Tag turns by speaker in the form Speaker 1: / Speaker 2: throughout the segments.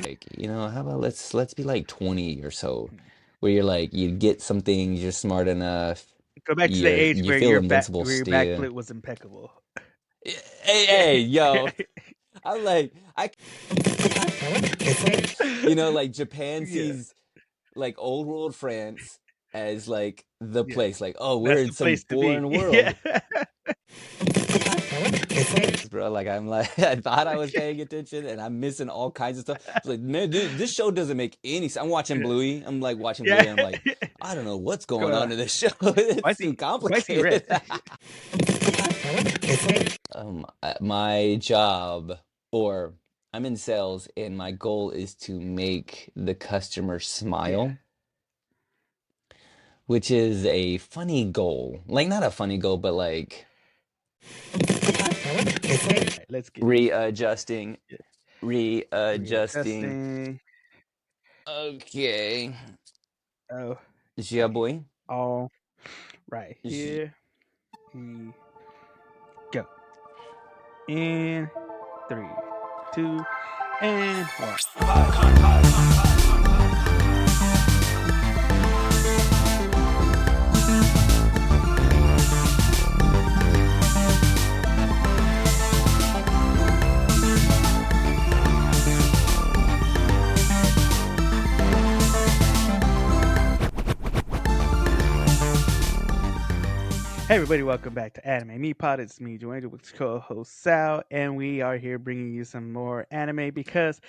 Speaker 1: Like, how about let's be like 20 or so, where you're like you get some things, you're smart enough,
Speaker 2: Go back to the
Speaker 1: you
Speaker 2: age
Speaker 1: you
Speaker 2: where
Speaker 1: feel invincible
Speaker 2: your
Speaker 1: still.
Speaker 2: backflip was impeccable.
Speaker 1: Hey, yo, I'm like like Japan
Speaker 2: Yeah,
Speaker 1: sees like old world France as like the
Speaker 2: yeah.
Speaker 1: place, like, oh, we're
Speaker 2: That's
Speaker 1: in
Speaker 2: the
Speaker 1: some
Speaker 2: place to be.
Speaker 1: foreign
Speaker 2: Yeah.
Speaker 1: world, bro. Like I'm like I thought I was paying attention and I'm missing all kinds of stuff. It's like, man, dude, this show doesn't make any sense. I'm watching
Speaker 2: Yeah.
Speaker 1: Bluey. I'm like watching
Speaker 2: Yeah.
Speaker 1: Bluey and I'm like, I don't know what's going
Speaker 2: Go,
Speaker 1: on in this show.
Speaker 2: why
Speaker 1: It's
Speaker 2: is
Speaker 1: too
Speaker 2: he red?
Speaker 1: complicated. My job, or I'm in sales, and my goal is to make the customer
Speaker 2: Yeah.
Speaker 1: smile, which is a funny goal. Like, not a funny goal, but like
Speaker 2: Right, let's get it.
Speaker 1: readjusting,
Speaker 2: Yeah.
Speaker 1: readjusting.
Speaker 2: Readjusting.
Speaker 1: Okay.
Speaker 2: Oh,
Speaker 1: Yeah,
Speaker 2: right.
Speaker 1: boy.
Speaker 2: All right
Speaker 1: J-
Speaker 2: here. We go. In 3, 2, and 1. Hey everybody, welcome back to Anime Me Pod. It's me, Joanna, with co-host Sal, and we are here bringing you some more anime because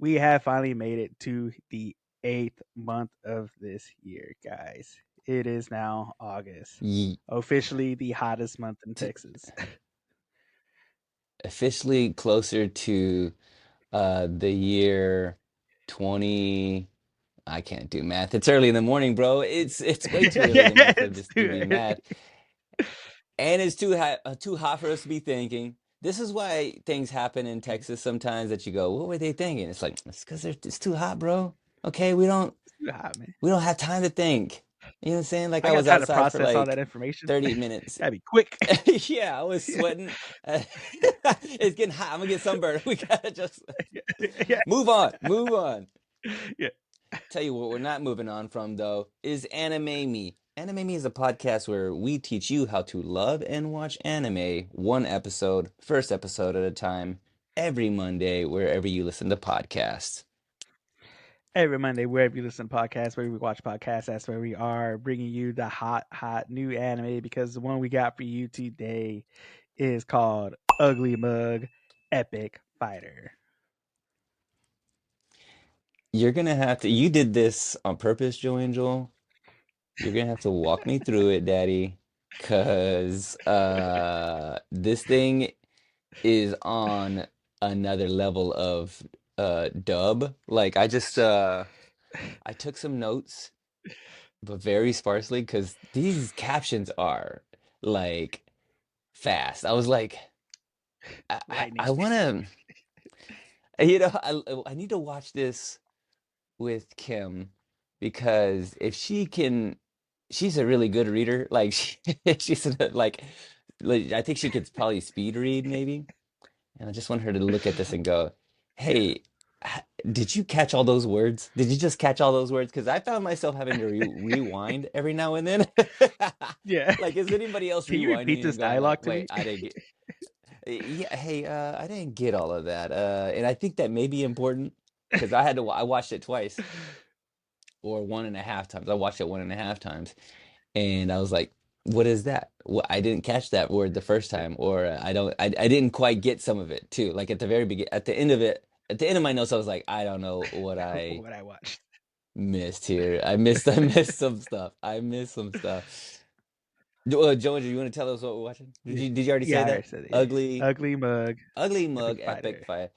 Speaker 2: we have finally made it to the 8th month of this year, guys. It is now August,
Speaker 1: ye-
Speaker 2: officially the hottest month in
Speaker 1: t-
Speaker 2: Texas.
Speaker 1: Officially closer to the year 20. I can't do math. It's early in the morning, bro. It's way too early in the morning for
Speaker 2: Yes,
Speaker 1: just doing
Speaker 2: dude.
Speaker 1: math. And it's too hot for us to be thinking. This is why things happen in Texas sometimes that you go, what were they thinking? It's like it's because it's too hot, bro. Okay, we don't
Speaker 2: It's too hot, man.
Speaker 1: we don't have time to think. You know what I'm saying? Like
Speaker 2: I
Speaker 1: I
Speaker 2: got
Speaker 1: was
Speaker 2: time to
Speaker 1: outside for
Speaker 2: process all that
Speaker 1: like
Speaker 2: information.
Speaker 1: 30 minutes.
Speaker 2: Gotta be quick.
Speaker 1: Yeah, I was sweating. It's getting hot. I'm gonna get sunburned. We gotta just
Speaker 2: Yeah,
Speaker 1: move on. Move on.
Speaker 2: yeah.
Speaker 1: Tell you what we're not moving on from though is Anime Me. Anime Me is a podcast where we teach you how to love and watch anime one episode, first episode at a time, every Monday wherever you listen to podcasts.
Speaker 2: Every Monday, wherever you listen to podcasts, wherever we watch podcasts, that's where we are bringing you the hot new anime because the one we got for you today is called Uglymug Epic Fighter.
Speaker 1: You're gonna have to. You did this on purpose, Joe Angel. You're gonna have to walk me through it, Daddy, cause this thing is on another level of dub. Like I took some notes, but very sparsely because these captions are like fast. I was like, I
Speaker 2: Lightning.
Speaker 1: want to, I need to watch this with Kim because if she can, she's a really good reader. Like she's like I think she could probably speed read maybe. And I just want her to look at this and go,
Speaker 2: Yeah.
Speaker 1: "Hey, did you catch all those words? Did you just catch all those words?" Because I found myself having to rewind every now and then.
Speaker 2: Yeah.
Speaker 1: Like, is anybody else
Speaker 2: Can you repeat
Speaker 1: rewinding
Speaker 2: this
Speaker 1: and going like,
Speaker 2: dialogue to
Speaker 1: "Wait,
Speaker 2: me?
Speaker 1: I didn't get." Yeah, hey, I didn't get all of that. And I think that may be important because I watched it twice or one and a half times. I watched it one and a half times, and I was like, "What is that? I didn't catch that word the first time, or I don't, I didn't quite get some of it too. Like at the very beginning, at the end of it, at the end of my notes, I was like, I don't know what I
Speaker 2: What I watched.
Speaker 1: missed here. I missed some stuff. I missed some stuff. Joe, do you want to tell us what we're watching?
Speaker 2: Yeah.
Speaker 1: Did you already
Speaker 2: Yeah,
Speaker 1: say
Speaker 2: I already
Speaker 1: that?
Speaker 2: said it. Yeah.
Speaker 1: Ugly,
Speaker 2: Uglymug
Speaker 1: ugly
Speaker 2: Epic
Speaker 1: mug, epic
Speaker 2: Fighter.
Speaker 1: fight.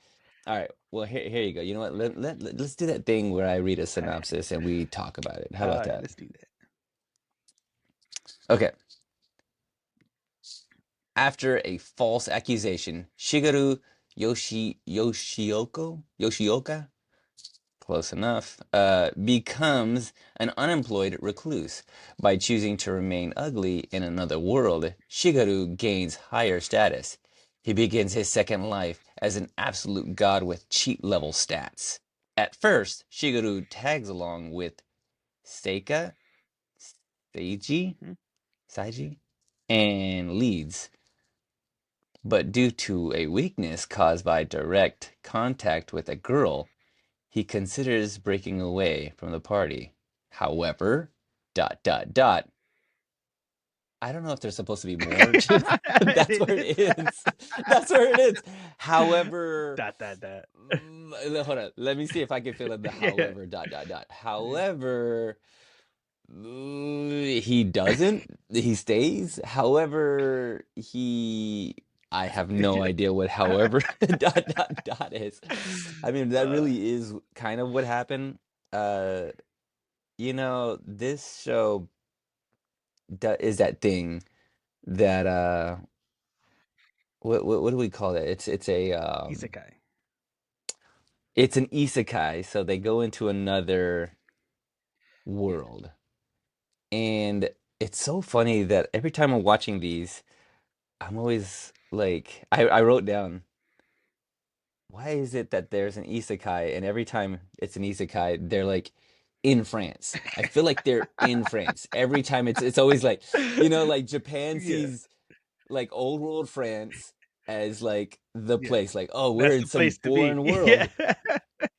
Speaker 1: All right. Well, here you go. You know what? Let's do that thing where I read a
Speaker 2: All right.
Speaker 1: synopsis and we talk about it. How
Speaker 2: All
Speaker 1: about
Speaker 2: right,
Speaker 1: that?
Speaker 2: let's do that.
Speaker 1: Okay. After a false accusation, Shigeru Yoshioka, close enough, becomes an unemployed recluse. By choosing to remain ugly in another world, Shigeru gains higher status. He begins his second life as an absolute god with cheat level stats. At first, Shigeru tags along with Seika, Seiji,
Speaker 2: Mhm.
Speaker 1: Saiji, and leads, but due to a weakness caused by direct contact with a girl, he considers breaking away from the party. However, dot dot dot. I don't know if there's supposed to be more. That's where
Speaker 2: It
Speaker 1: it
Speaker 2: is.
Speaker 1: ends. That's where it ends. However,
Speaker 2: Dot dot dot.
Speaker 1: hold on. Let me see if I can fill in the
Speaker 2: Yeah.
Speaker 1: however dot dot dot. However, he doesn't. He stays. However, he. I have
Speaker 2: Did
Speaker 1: no
Speaker 2: you?
Speaker 1: idea what however dot dot dot is. I mean, that
Speaker 2: Uh,
Speaker 1: really is kind of what happened. Uh, this show is that thing that what do we call it?
Speaker 2: Isekai.
Speaker 1: It's an isekai, so they go into another
Speaker 2: Yeah.
Speaker 1: world. And it's so funny that every time I'm watching these, I'm always like I wrote down, why is it that there's an isekai and every time it's an isekai, they're like in France. I feel like they're in France. Every time it's always like, like Japan
Speaker 2: Yeah.
Speaker 1: sees like old world France as like the
Speaker 2: Yeah.
Speaker 1: place, like, oh, we're
Speaker 2: That's
Speaker 1: in
Speaker 2: the
Speaker 1: some
Speaker 2: place to be.
Speaker 1: foreign
Speaker 2: Yeah.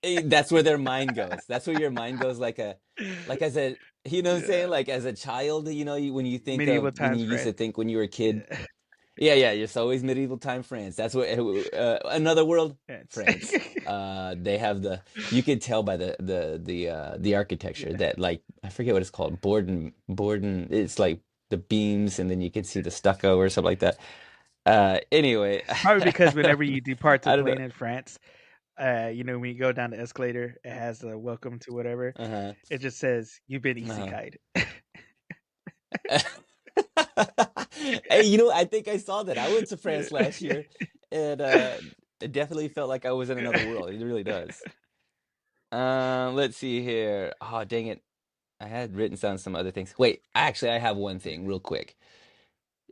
Speaker 1: world. That's where their mind goes. That's where your mind goes, like as a, what I'm saying,
Speaker 2: Yeah.
Speaker 1: like as a child, when you think
Speaker 2: Medieval
Speaker 1: of when
Speaker 2: times
Speaker 1: you used to
Speaker 2: France.
Speaker 1: think when you were a kid.
Speaker 2: Yeah.
Speaker 1: Yeah, yeah, it's always medieval time France. That's what another world,
Speaker 2: France.
Speaker 1: France. They have you could tell by the architecture
Speaker 2: Yeah.
Speaker 1: that, like, I forget what it's called, Borden. It's like the beams, and then you can see the stucco or something like that. Anyway,
Speaker 2: Probably because whenever you depart to
Speaker 1: I don't know.
Speaker 2: plane in France, when you go down the escalator, it has a welcome to whatever.
Speaker 1: Uh-huh.
Speaker 2: It just says you've been
Speaker 1: Uh-huh.
Speaker 2: isekai'd.
Speaker 1: Hey, I think I saw that. I went to France last
Speaker 2: Yeah.
Speaker 1: year, and it definitely felt like I was in another world. It really does. Let's see here. Oh, dang it. I had written down some other things. Wait, actually, I have one thing real quick.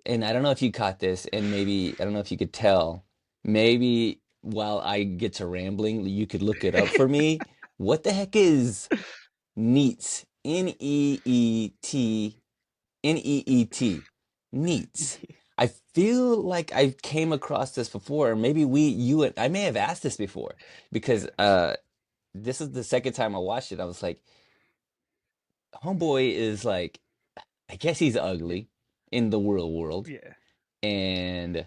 Speaker 1: And I don't know if you caught this, and maybe, I don't know if you could tell. Maybe while I get to rambling, you could look it up for me. What the heck is NEET? Neet. Neat. I feel like I came across this before, or maybe I may have asked this before because
Speaker 2: Yeah.
Speaker 1: this is the second time I watched it. I was like, Homeboy is like, I guess he's ugly in the real world,
Speaker 2: Yeah.
Speaker 1: and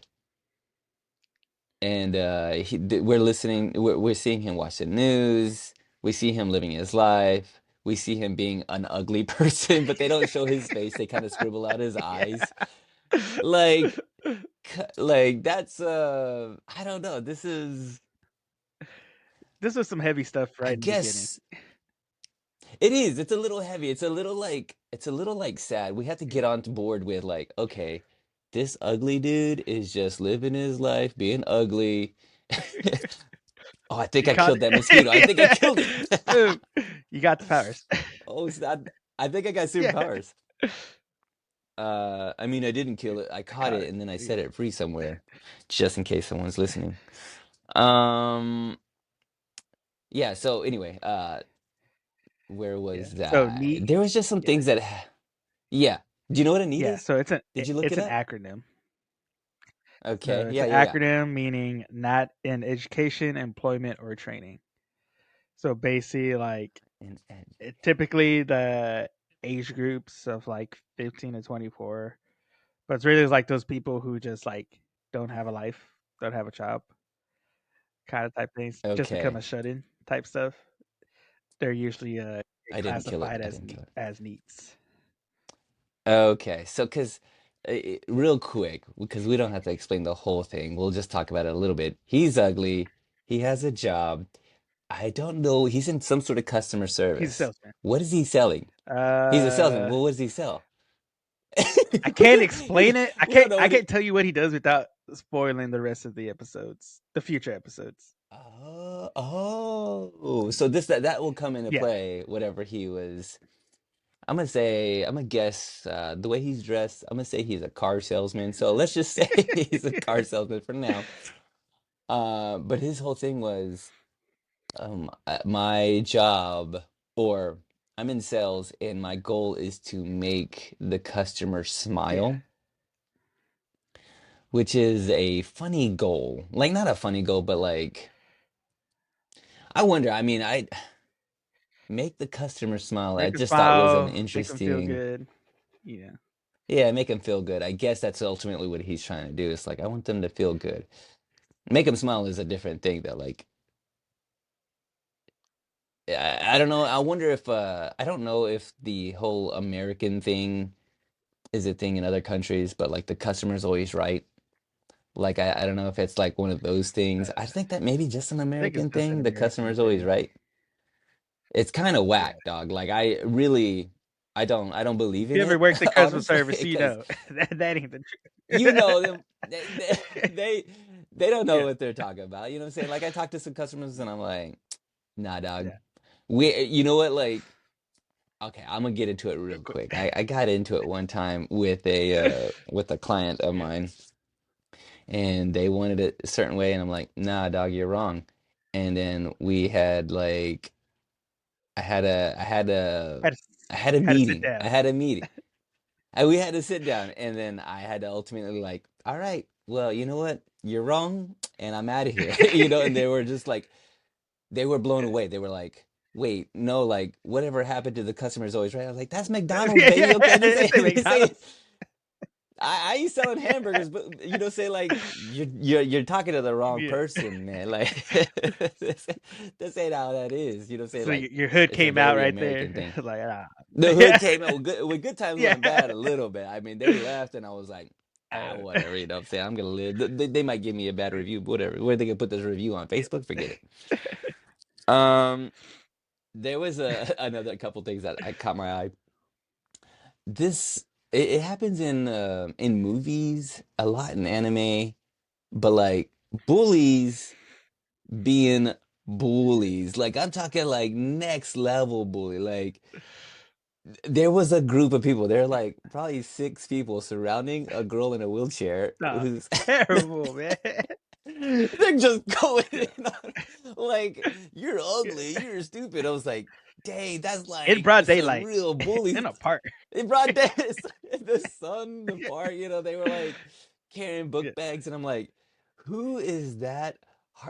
Speaker 1: we're listening, we're seeing him watch the news, we see him living his life, we see him being an ugly person, but they don't show his face. They kind of scribble out his eyes, like. Like that's I don't know. This is,
Speaker 2: This was some heavy stuff
Speaker 1: I
Speaker 2: right in the beginning.
Speaker 1: guess it is. It's a little heavy. It's a little like sad. We have to get
Speaker 2: Yeah.
Speaker 1: on board with, like, okay, this ugly dude is just living his life being ugly. Oh, I think
Speaker 2: You
Speaker 1: I
Speaker 2: caught
Speaker 1: killed that mosquito. I think I
Speaker 2: it.
Speaker 1: killed it.
Speaker 2: Boom. You got the powers.
Speaker 1: Oh, snap. I think I got
Speaker 2: Yeah.
Speaker 1: superpowers. I mean, I didn't kill it. I
Speaker 2: I
Speaker 1: caught
Speaker 2: caught
Speaker 1: it
Speaker 2: it.
Speaker 1: and then I set
Speaker 2: Yeah.
Speaker 1: it free somewhere, just in case someone's listening. Um, yeah, so anyway, where
Speaker 2: Yeah.
Speaker 1: was
Speaker 2: So
Speaker 1: that?
Speaker 2: neat.
Speaker 1: There was just some
Speaker 2: Yeah.
Speaker 1: things that, yeah. Do you know what a NEET
Speaker 2: Yeah.
Speaker 1: is?
Speaker 2: So
Speaker 1: Did you look
Speaker 2: it's
Speaker 1: it
Speaker 2: an
Speaker 1: up?
Speaker 2: acronym. So
Speaker 1: Okay.
Speaker 2: it's
Speaker 1: Yeah,
Speaker 2: an
Speaker 1: yeah, yeah.
Speaker 2: acronym meaning not in education, employment, or training. So basically, like
Speaker 1: And
Speaker 2: typically the age groups of like 15 to 24, but it's really like those people who just like don't have a life, don't have a job, kind of type things, just become
Speaker 1: okay.
Speaker 2: a shut in type stuff. They're usually get
Speaker 1: I didn't kill it.
Speaker 2: classified
Speaker 1: I
Speaker 2: as
Speaker 1: didn't kill it.
Speaker 2: neats.
Speaker 1: Okay. So, because real quick, because we don't have to explain the whole thing, we'll just talk about it a little bit. He's ugly. He has a job. I don't know. He's in some sort of customer
Speaker 2: He's a
Speaker 1: service.
Speaker 2: salesman.
Speaker 1: What is he selling? He's a salesman.
Speaker 2: Uh,
Speaker 1: Well, what does he sell?
Speaker 2: I can't explain it. I
Speaker 1: We don't
Speaker 2: can't.
Speaker 1: know
Speaker 2: I
Speaker 1: what he.
Speaker 2: can't tell you what he does without spoiling the rest of the episodes, the future episodes.
Speaker 1: Oh. So that will come into
Speaker 2: Yeah,
Speaker 1: play. Whatever he was. I'm gonna guess the way he's dressed. I'm gonna say he's a car salesman. So let's just say he's a car salesman for now. But his whole thing was my job, or I'm in sales and my goal is to make the customer
Speaker 2: Yeah.
Speaker 1: smile, which is a funny goal. Like not a funny goal, but like I wonder, I mean, I make the customer smile. I
Speaker 2: Make them
Speaker 1: just thought was an
Speaker 2: smile, make them feel
Speaker 1: interesting,
Speaker 2: good. Yeah.
Speaker 1: yeah, make them feel good. I guess that's ultimately what he's trying to do. It's like I want them to feel good. Make them smile is a different thing though. Like I don't know. I wonder if I don't know if the whole American thing is a thing in other countries, but like the customer's always right. Like I don't know if it's like one of those things. I
Speaker 2: I
Speaker 1: think that maybe just an
Speaker 2: think it's
Speaker 1: American
Speaker 2: just an
Speaker 1: thing. The
Speaker 2: American
Speaker 1: customer's always
Speaker 2: thing.
Speaker 1: right. It's kind of
Speaker 2: Yeah.
Speaker 1: whack, dog. Like I really I don't believe
Speaker 2: If
Speaker 1: in
Speaker 2: you ever
Speaker 1: it,
Speaker 2: worked in customer
Speaker 1: honestly,
Speaker 2: service, you
Speaker 1: because
Speaker 2: know that ain't the
Speaker 1: you know
Speaker 2: truth.
Speaker 1: them they they don't know
Speaker 2: Yeah.
Speaker 1: what they're talking about. You know what I'm saying? Like I talk to some customers and I'm like, nah, dog.
Speaker 2: Yeah.
Speaker 1: We you know what, like okay, I'm gonna get into it real quick. I got into it one time with a client of mine and they wanted it a certain way and I'm like, nah, dog, you're wrong. And then we had like I had a I had a
Speaker 2: Had to,
Speaker 1: I had a
Speaker 2: had to sit
Speaker 1: meeting. I
Speaker 2: down.
Speaker 1: had a meeting. And we had to sit down and then I had to ultimately like, all right, well, you know what? You're wrong and I'm out of here. You know, and they were just like they were blown away. They were like, wait, no, like whatever happened to the customers always right. I was like, that's McDonald's,
Speaker 2: Yeah,
Speaker 1: baby. Okay,
Speaker 2: yeah.
Speaker 1: this
Speaker 2: It's a
Speaker 1: ain't this ain't
Speaker 2: McDonald's.
Speaker 1: I ain't selling hamburgers, but you know, say like you're talking to the wrong
Speaker 2: Yeah.
Speaker 1: person, man. Like this, this ain't how that is. You know, say
Speaker 2: So
Speaker 1: like
Speaker 2: your hood
Speaker 1: it's a
Speaker 2: came out
Speaker 1: very
Speaker 2: right
Speaker 1: American
Speaker 2: there.
Speaker 1: thing.
Speaker 2: Like, ah.
Speaker 1: The hood
Speaker 2: Yeah.
Speaker 1: came out with good times
Speaker 2: Yeah.
Speaker 1: went bad a little bit. I mean, they left, and I was like,
Speaker 2: Uh,
Speaker 1: whatever. You know, what I'm saying I'm gonna live. They might give me a bad review, but whatever. Where they can put this review on
Speaker 2: yeah.
Speaker 1: Facebook, forget it. Um, there was a another couple things that I caught my eye. This it happens in movies a lot in anime, but like bullies being bullies. Like I'm talking like next level bully. Like there was a group of people. There were like probably six people surrounding a girl in a wheelchair
Speaker 2: No,
Speaker 1: who's
Speaker 2: terrible, man.
Speaker 1: they're just going
Speaker 2: Yeah.
Speaker 1: in on like you're ugly,
Speaker 2: Yeah.
Speaker 1: you're stupid. I was like, dang, that's
Speaker 2: In
Speaker 1: like
Speaker 2: broad
Speaker 1: some
Speaker 2: daylight
Speaker 1: real bullies.
Speaker 2: in a park.
Speaker 1: They brought this the sun, the
Speaker 2: Yeah.
Speaker 1: park, you know, they were like carrying
Speaker 2: Yeah.
Speaker 1: book bags, and I'm like, who is that?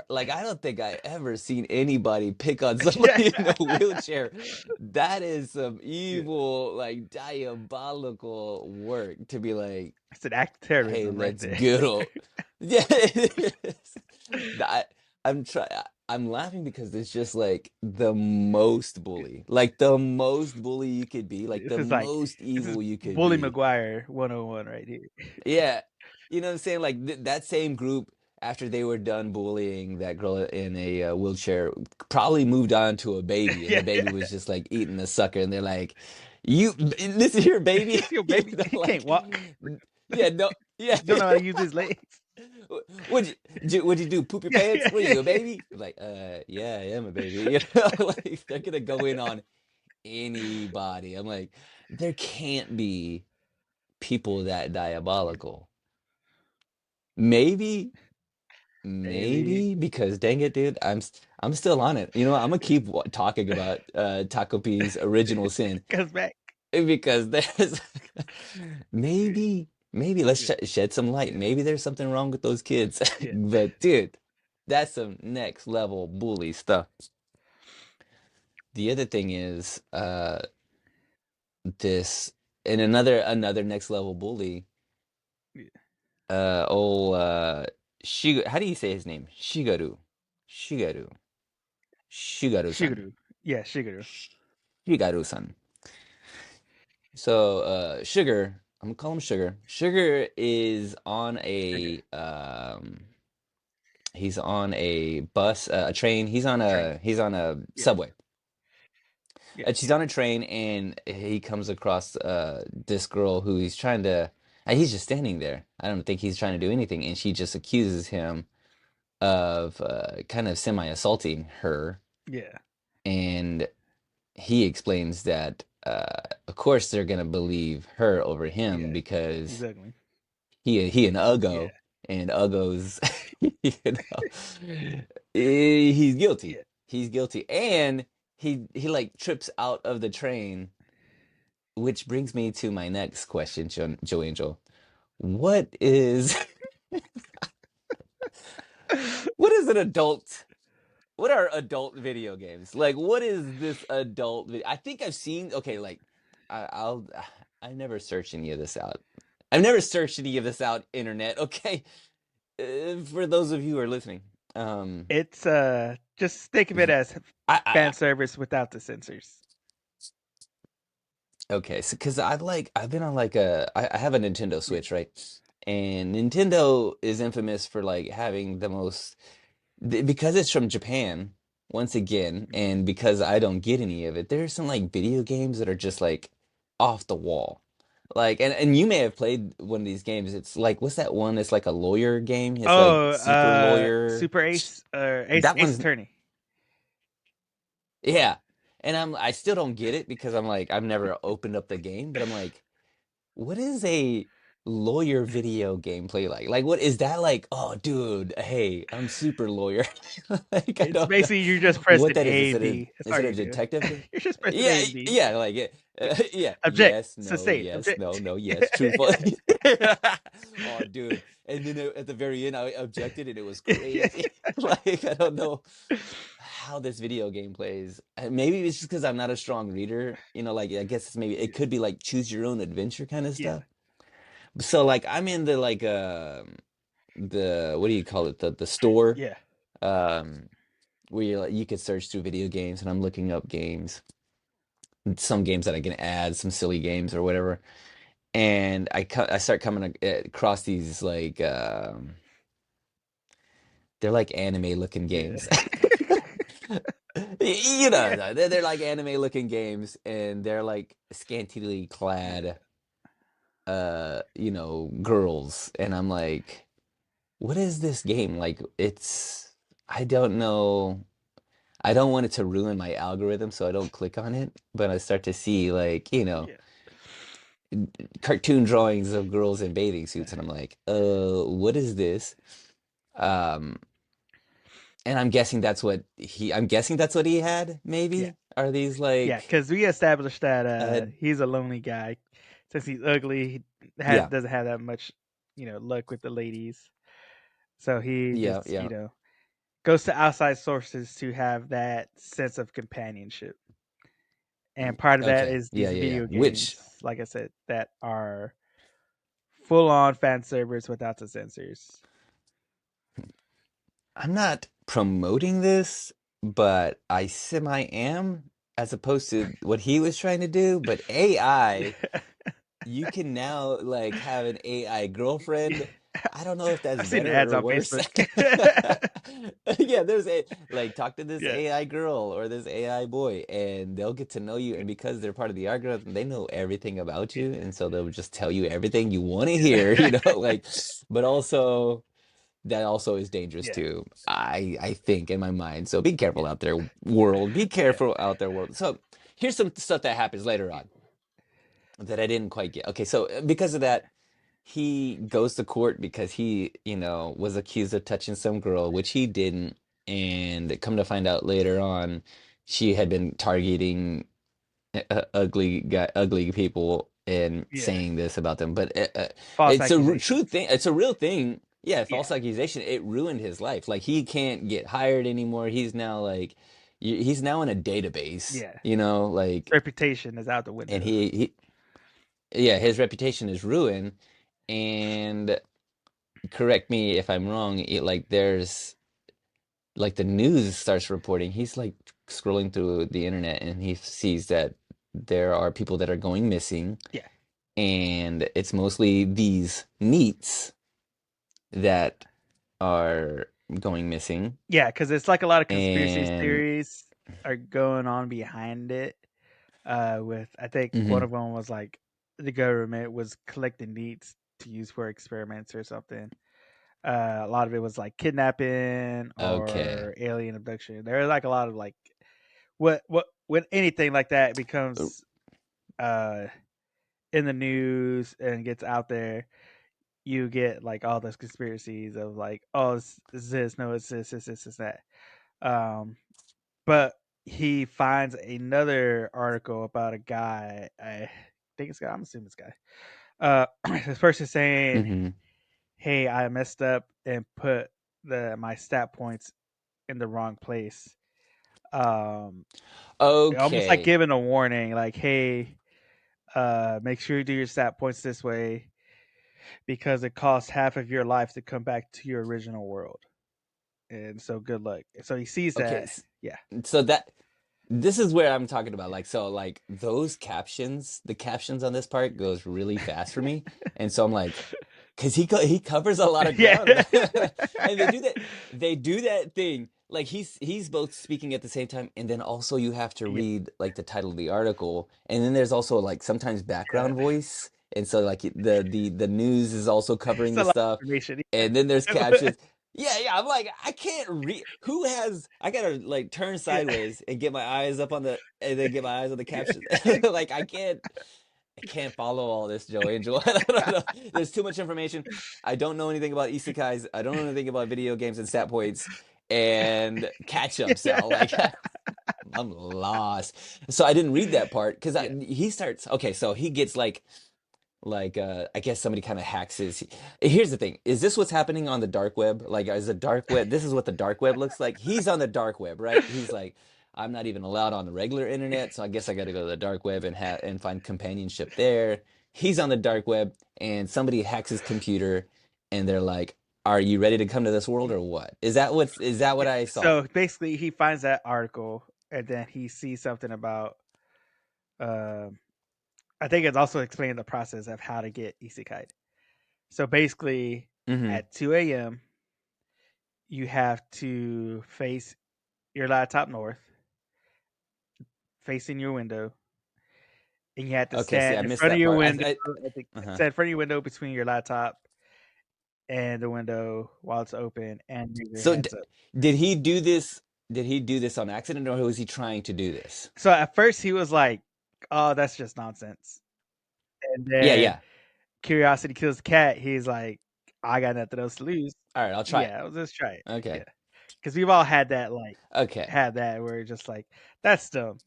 Speaker 1: Like, I don't think I ever seen anybody pick on
Speaker 2: Yeah.
Speaker 1: somebody in a wheelchair. That is some
Speaker 2: Yeah.
Speaker 1: evil, like diabolical work to be like,
Speaker 2: It's an act of
Speaker 1: hey,
Speaker 2: terrorism right
Speaker 1: let's
Speaker 2: there.
Speaker 1: get up. Yeah, it is. That I'm trying. I'm laughing because it's just like the most
Speaker 2: Yeah.
Speaker 1: bully, like the most bully you could be, like
Speaker 2: This
Speaker 1: the
Speaker 2: is like
Speaker 1: most
Speaker 2: this is
Speaker 1: evil you could
Speaker 2: Bully
Speaker 1: be.
Speaker 2: McGuire 101 right here.
Speaker 1: Yeah, you know what I'm saying? Like that same group, after they were done bullying that girl in a wheelchair, probably moved on to a baby, and
Speaker 2: Yeah,
Speaker 1: the baby
Speaker 2: yeah.
Speaker 1: was just like eating the sucker, and they're like, "You, this is your baby,"
Speaker 2: Yo,
Speaker 1: you
Speaker 2: baby,
Speaker 1: know,
Speaker 2: he can't
Speaker 1: like,
Speaker 2: walk.
Speaker 1: yeah, no, yeah.
Speaker 2: Don't know how to use his legs.
Speaker 1: What'd you do? Poop your
Speaker 2: Yeah,
Speaker 1: pants?
Speaker 2: yeah,
Speaker 1: What are
Speaker 2: yeah,
Speaker 1: you, a
Speaker 2: yeah.
Speaker 1: baby? Like, yeah, I am a baby. You know, like they're gonna go in on anybody. I'm like, there can't be people that diabolical. Maybe,
Speaker 2: Maybe
Speaker 1: maybe because dang it, dude, I'm still on it. You know, I'm gonna keep talking about Taco P's original sin
Speaker 2: comes back.
Speaker 1: because there's maybe let's
Speaker 2: Yeah,
Speaker 1: shed some light.
Speaker 2: yeah,
Speaker 1: Maybe there's something wrong with those kids.
Speaker 2: yeah,
Speaker 1: But dude, that's some next level bully stuff. The other thing is this and another next level bully,
Speaker 2: yeah.
Speaker 1: old how do you say his name? Shigaru. Shigaru-san.
Speaker 2: Shigeru. Yeah, Shigeru.
Speaker 1: Shigaru-san. So Sugar, I'm gonna call him Sugar. Sugar is on
Speaker 2: Sugar.
Speaker 1: he's on a bus, a train.
Speaker 2: Train.
Speaker 1: He's on a
Speaker 2: Yeah,
Speaker 1: subway.
Speaker 2: yeah,
Speaker 1: And she's on a train and he comes across this girl who he's trying to and he's just standing there. I don't think he's trying to do anything and she just accuses him of kind of semi-assaulting her
Speaker 2: yeah,
Speaker 1: and he explains that of course they're gonna believe her over him
Speaker 2: yeah.
Speaker 1: because
Speaker 2: He's ugly.
Speaker 1: he an
Speaker 2: Yeah,
Speaker 1: uggo and Uggos, you he's guilty.
Speaker 2: Yeah.
Speaker 1: He's guilty, and he like trips out of the train, which brings me to my next question, Joe Angel. What is what is an adult? What are adult video games? Like, what is this adult video? I think I've seen. Okay, like, I'll. I've never searched any of this out. I've never searched any of this out. Internet. Okay, for those of you who are listening, um,
Speaker 2: It's just think of it as
Speaker 1: I
Speaker 2: fan service without the censors.
Speaker 1: okay, so because I've been on like I have a Nintendo
Speaker 2: Yeah.
Speaker 1: Switch, right? And Nintendo is infamous for like having the most because it's from Japan once again,
Speaker 2: Mhm.
Speaker 1: and because I don't get any of it, there's some like video games that are just like off the wall. Like and you may have played one of these games. It's like what's that one? It's like a lawyer game. It's like
Speaker 2: Oh,
Speaker 1: Super Lawyer.
Speaker 2: Super Ace or
Speaker 1: That
Speaker 2: Ace
Speaker 1: one's
Speaker 2: Attorney.
Speaker 1: yeah. And I still don't get it because I'm like I've never opened up the game, but I'm like what is a lawyer video gameplay like? Like, what is that like? Oh, dude, hey, I'm super lawyer. Like, I
Speaker 2: It's
Speaker 1: don't know
Speaker 2: basically you're just
Speaker 1: what
Speaker 2: pressing
Speaker 1: that is.
Speaker 2: A and B. That's
Speaker 1: Is
Speaker 2: all
Speaker 1: it a
Speaker 2: you're doing.
Speaker 1: detective game?
Speaker 2: You're just pressing
Speaker 1: Yeah,
Speaker 2: A and B.
Speaker 1: yeah, like it. Yeah,
Speaker 2: Object,
Speaker 1: yes, no,
Speaker 2: object.
Speaker 1: no, yes, truthful. Oh, dude. And then at the very end, I objected, and it was crazy. Like, I don't know how this video game plays. Maybe it's just because I'm not a strong reader. Like I guess maybe it could be like choose your own adventure kind of
Speaker 2: Yeah,
Speaker 1: stuff. So like I'm in the like the what do you call it the store
Speaker 2: yeah,
Speaker 1: um where you could search through video games and I'm looking up games, some games that I can add, some silly games or whatever, and I start coming across these like they're like anime looking
Speaker 2: yeah,
Speaker 1: games. They're like anime looking games and they're like scantily
Speaker 2: yeah,
Speaker 1: clad girls and I'm like what is this game? Like I don't know. I don't want it to ruin my algorithm, so I don't click on it, but I start to see like,
Speaker 2: yeah.
Speaker 1: cartoon drawings of girls in bathing suits and I'm like, what is this? Um, and I'm guessing that's what he had,
Speaker 2: Yeah,
Speaker 1: maybe? Are these
Speaker 2: yeah,
Speaker 1: like
Speaker 2: because we established that
Speaker 1: uh
Speaker 2: he's a lonely guy. Since he's ugly, he
Speaker 1: yeah,
Speaker 2: doesn't have that much, luck with the ladies. So he
Speaker 1: yeah,
Speaker 2: just,
Speaker 1: yeah.
Speaker 2: goes to outside sources to have that sense of companionship. And part of that
Speaker 1: Okay.
Speaker 2: is
Speaker 1: Yeah,
Speaker 2: these
Speaker 1: yeah, yeah.
Speaker 2: video
Speaker 1: Which
Speaker 2: games, like I said, that are full on fan service without the censors.
Speaker 1: I'm not promoting this, but I semi am, as opposed to what he was trying to do. But AI, you can now like have an AI girlfriend. I don't know if that's
Speaker 2: I've seen the
Speaker 1: better
Speaker 2: ads
Speaker 1: or
Speaker 2: on
Speaker 1: worse.
Speaker 2: Facebook.
Speaker 1: Yeah, there's a like talk to this
Speaker 2: Yeah,
Speaker 1: AI girl or this AI boy, and they'll get to know you. And because they're part of the algorithm, they know everything about
Speaker 2: yeah,
Speaker 1: you, and so they'll just tell you everything you want to hear.
Speaker 2: yeah,
Speaker 1: Like, but also that also is dangerous
Speaker 2: yeah,
Speaker 1: too. I think in my mind. So be
Speaker 2: yeah,
Speaker 1: careful out there, world. Be
Speaker 2: yeah,
Speaker 1: careful out there, world. So here's some stuff that happens later
Speaker 2: yeah,
Speaker 1: on that I didn't quite get. Okay, so because of that, he goes to court because he, was accused of touching some girl, which he didn't, and come to find out later on, she had been targeting ugly people and
Speaker 2: yeah.
Speaker 1: saying this about them. But
Speaker 2: False
Speaker 1: it's a true
Speaker 2: accusations.
Speaker 1: thing. It's a real thing. Yeah,
Speaker 2: Yeah,
Speaker 1: false accusation. It ruined his life. Like he can't get hired anymore. He's now like, he's now in a database.
Speaker 2: yeah.
Speaker 1: Like,
Speaker 2: Reputation is out the
Speaker 1: and
Speaker 2: window.
Speaker 1: he yeah, his reputation is ruined. And correct me if I'm wrong. Like there's like the news starts reporting. He's like scrolling through the internet and he sees that there are people that are going missing
Speaker 2: Yeah,
Speaker 1: and it's mostly these neats that are going missing.
Speaker 2: yeah, because it's like a lot of conspiracy
Speaker 1: And
Speaker 2: theories are going on behind it. With I think one
Speaker 1: mhm,
Speaker 2: of them was like the government was collecting needs to use for experiments or something. A lot of it was like kidnapping
Speaker 1: okay.
Speaker 2: or alien abduction. There are like a lot of like what when anything like that becomes uh in the news and gets out there, you get like all those conspiracies of like, oh, it's this, no, it's this, that. Um, but he finds another article about a guy. I think it's guy. I'm assuming it's guy. This person saying,
Speaker 1: Mm-hmm.
Speaker 2: "Hey, I messed up and put the my stat points in the wrong place." Um, Almost like
Speaker 1: Okay.
Speaker 2: giving a warning, like, "Hey, make sure you do your stat points this way because it costs half of your life to come back to your original world." And so, good luck. So he sees
Speaker 1: Okay.
Speaker 2: that. Yeah.
Speaker 1: So that this is where I'm talking about. Like, so like those captions, the captions on this part goes really fast for me. And so I'm like, because he covers a lot of
Speaker 2: Yeah.
Speaker 1: ground. And they do that thing. Like he's both speaking at the same time, and then also you have to
Speaker 2: Yeah.
Speaker 1: read like the title of the article. And then there's also like sometimes
Speaker 2: Yeah.
Speaker 1: background voice. And so like the news is also
Speaker 2: It's
Speaker 1: covering
Speaker 2: a
Speaker 1: the
Speaker 2: lot
Speaker 1: stuff.
Speaker 2: of information.
Speaker 1: And then there's
Speaker 2: Yeah.
Speaker 1: captions. Yeah, yeah. I'm like, I can't read. Who has? I gotta like turn
Speaker 2: Yeah.
Speaker 1: sideways and get my eyes up on the, and then get my eyes on the
Speaker 2: Yeah.
Speaker 1: captions. Like I can't follow all this, Joe Angel. I don't know. There's too much information. I don't know anything about isekais. I don't know anything about video games and stat points and catch up cell. Like I'm lost. So I didn't read that part because
Speaker 2: Yeah.
Speaker 1: he starts. Okay, so he gets like I guess somebody kind of hacks his. Here's the thing: is this what's happening on the dark web? Like, is the dark web? This is what the dark web looks like. He's on the dark web, right? He's like, I'm not even allowed on the regular internet, so I guess I got to go to the dark web and find companionship there. He's on the dark web, and somebody hacks his computer, and they're like, "Are you ready to come to this world
Speaker 2: Yeah.
Speaker 1: or what?" Is that what
Speaker 2: Yeah.
Speaker 1: I saw?
Speaker 2: So basically, he finds that article and then he sees something about. Um, I think it's also explaining the process of how to get isekai. So basically,
Speaker 1: Mm-hmm.
Speaker 2: at 2 a.m., you have to face your laptop north, facing your window, and you have to
Speaker 1: Okay, see,
Speaker 2: stand
Speaker 1: I
Speaker 2: in
Speaker 1: missed
Speaker 2: front of
Speaker 1: that
Speaker 2: your
Speaker 1: part.
Speaker 2: window.
Speaker 1: I
Speaker 2: I think
Speaker 1: uh-huh.
Speaker 2: stand in front of your window between your laptop and the window while it's open, and move your
Speaker 1: So
Speaker 2: hands up.
Speaker 1: did he do this? Did he do this on accident, or was he trying to do this?
Speaker 2: So at first he was like, "Oh, that's just nonsense," and
Speaker 1: Yeah,
Speaker 2: then
Speaker 1: yeah.
Speaker 2: curiosity kills the cat. He's like, "I got nothing else to lose."
Speaker 1: All right, I'll try it.
Speaker 2: Yeah, let's try it.
Speaker 1: Okay,
Speaker 2: Yeah, because we've all had that, like,
Speaker 1: okay.
Speaker 2: had that where it's just like, "That's dumb."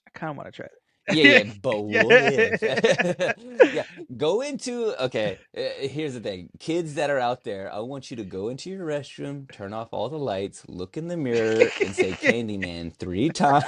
Speaker 2: I kind of want to try
Speaker 1: Yeah, yeah.
Speaker 2: it.
Speaker 1: But what if?
Speaker 2: Yeah.
Speaker 1: Yeah, go into. Okay, here's the thing. Kids that are out there, I want you to go into your restroom, turn off all the lights, look in the mirror, and say "Candyman" 3 times.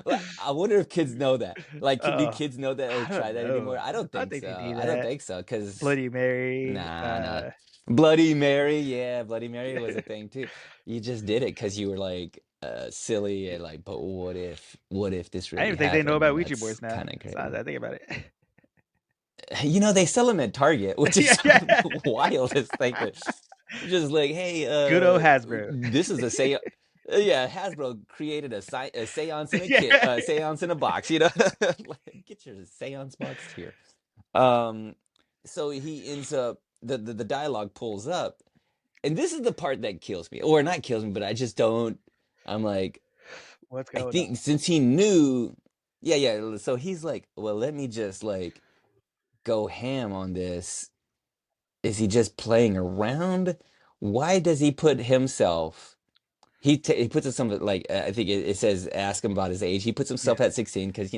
Speaker 1: Like, I wonder if kids know that. Like, do
Speaker 2: Oh,
Speaker 1: kids know that or
Speaker 2: I
Speaker 1: try
Speaker 2: don't
Speaker 1: that anymore?
Speaker 2: know.
Speaker 1: I don't
Speaker 2: I don't
Speaker 1: think
Speaker 2: think they
Speaker 1: so.
Speaker 2: do
Speaker 1: I don't
Speaker 2: that.
Speaker 1: think so. Cause
Speaker 2: Bloody Mary.
Speaker 1: nah, nah. Bloody Mary, yeah, Bloody Mary was a thing too. You just did it because you were like silly and like, but what if this
Speaker 2: I didn't
Speaker 1: really
Speaker 2: even think they know
Speaker 1: happened?
Speaker 2: about
Speaker 1: And
Speaker 2: Ouija
Speaker 1: that's
Speaker 2: boards now.
Speaker 1: kind of
Speaker 2: So
Speaker 1: crazy.
Speaker 2: I think about it.
Speaker 1: They sell them at Target, which
Speaker 2: Yeah,
Speaker 1: is
Speaker 2: yeah.
Speaker 1: the wildest thing. Just like, hey,
Speaker 2: Good old Hasbro.
Speaker 1: this is a say. Yeah, Hasbro created a seance in a
Speaker 2: Yeah.
Speaker 1: kit, seance in a box. Like, get your seance box here. Um, so he ends up the dialogue pulls up, and this is the part that kills me, or not kills me, but I just don't. I'm like,
Speaker 2: What's
Speaker 1: I
Speaker 2: going on?
Speaker 1: think since he knew, yeah, yeah. So he's like, well, let me just like go ham on this. Is he just playing around? Why does he put himself? He puts it something like I think it says ask him about his age. He puts
Speaker 2: Yeah.
Speaker 1: himself at 16 because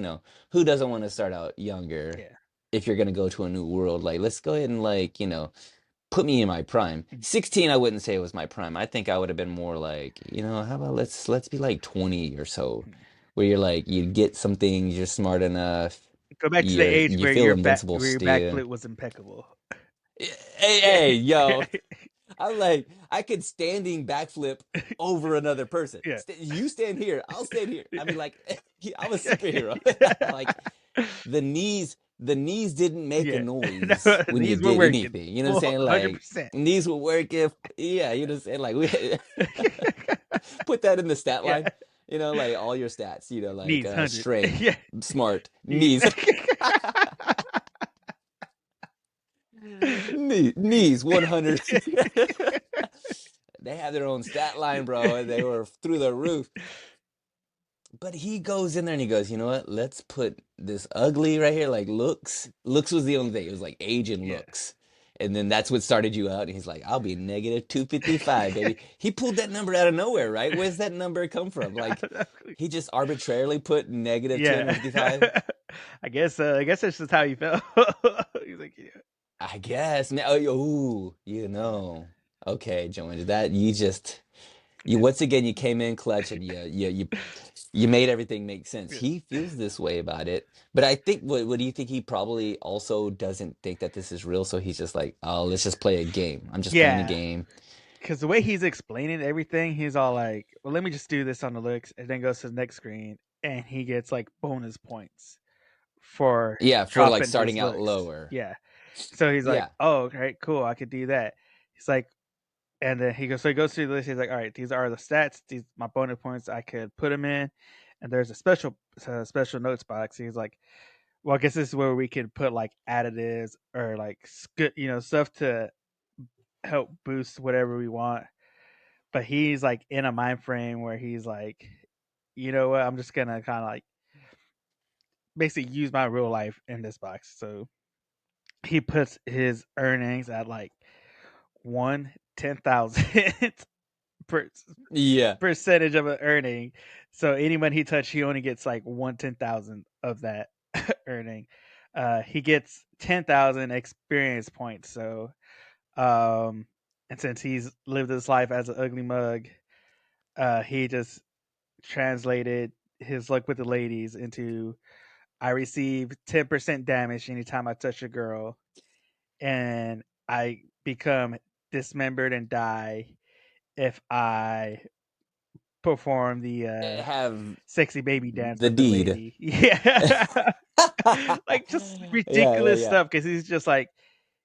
Speaker 1: who doesn't want to start out younger
Speaker 2: Yeah.
Speaker 1: if you're gonna go to a new world? Like let's go ahead and like put me in my prime.
Speaker 2: Mhm.
Speaker 1: 16, I wouldn't say it was my prime. I think I would have been more like, how about let's be like 20 or so,
Speaker 2: Mhm.
Speaker 1: where you're like you get some things, you're smart enough,
Speaker 2: Go back to the
Speaker 1: you
Speaker 2: age
Speaker 1: feel invincible
Speaker 2: where your
Speaker 1: still.
Speaker 2: backflip was impeccable.
Speaker 1: Hey,
Speaker 2: Yeah.
Speaker 1: hey, yo. I'm like, I could standing backflip over another person.
Speaker 2: Yeah.
Speaker 1: You stand here, I'll stand here. I mean, like, I'm a superhero.
Speaker 2: Yeah.
Speaker 1: Like, the knees didn't make a
Speaker 2: Yeah. No,
Speaker 1: noise when you
Speaker 2: these were
Speaker 1: did
Speaker 2: working
Speaker 1: anything. You know what I'm
Speaker 2: full
Speaker 1: saying? Like,
Speaker 2: 100%.
Speaker 1: knees will work if, yeah, you know what I'm saying? Like, we put that in the stat
Speaker 2: Yeah.
Speaker 1: line. Like all your stats. Like
Speaker 2: Knees 100.
Speaker 1: strength,
Speaker 2: Yeah.
Speaker 1: smart,
Speaker 2: Knees.
Speaker 1: knees. Knees 100. They have their own stat line, bro, and they were through the roof. But he goes in there and he goes, you know what? Let's put this ugly right here, like looks. Looks was the only thing. It was like age and
Speaker 2: Yeah.
Speaker 1: looks. And then that's what started you out. And he's like, I'll be negative 255, baby. He pulled that number out of nowhere, right? Where's that number come from? Like, he just arbitrarily put negative
Speaker 2: Yeah.
Speaker 1: 255.
Speaker 2: I guess that's just how he felt. He's like, yeah.
Speaker 1: I guess. Now, ooh, Okay, Joanne, that you just you
Speaker 2: Yeah.
Speaker 1: once again you came in clutch and you made everything make sense.
Speaker 2: Yeah.
Speaker 1: He feels this way about it, but I think what do you think he probably also doesn't think that this is real, so he's just like, oh, let's just play a game. I'm just playing a
Speaker 2: Yeah.
Speaker 1: game.
Speaker 2: Because the way he's explaining everything, he's all like, well, let me just do this on the looks, and then goes to the next screen, and he gets like bonus points for
Speaker 1: Yeah, for like
Speaker 2: dropping his
Speaker 1: starting out
Speaker 2: looks.
Speaker 1: lower.
Speaker 2: Yeah. So he's like,
Speaker 1: Yeah.
Speaker 2: oh, okay, cool, I could do that. He's like, and then so he goes through the list. He's like, all right, these are the stats. These my bonus points. I could put them in, and there's a special notes box. He's like, well, I guess this is where we can put like additives or like stuff to help boost whatever we want. But he's like in a mind frame where he's like, you know what? I'm just gonna kind of like basically use my real life in this box. So he puts his earnings at like 1/10,000 per
Speaker 1: Yeah.
Speaker 2: percentage of an earning. So anyone he touched, he only gets like 1/10,000 of that earning. He gets 10,000 experience points. So, and since he's lived his life as an ugly mug, he just translated his luck with the ladies into I receive 10% damage anytime I touch a girl, and I become dismembered and die if I perform the
Speaker 1: Have
Speaker 2: sexy baby dance
Speaker 1: the
Speaker 2: with the
Speaker 1: deed.
Speaker 2: lady. Yeah. Like just
Speaker 1: Yeah, yeah,
Speaker 2: ridiculous
Speaker 1: yeah.
Speaker 2: stuff because he's just like,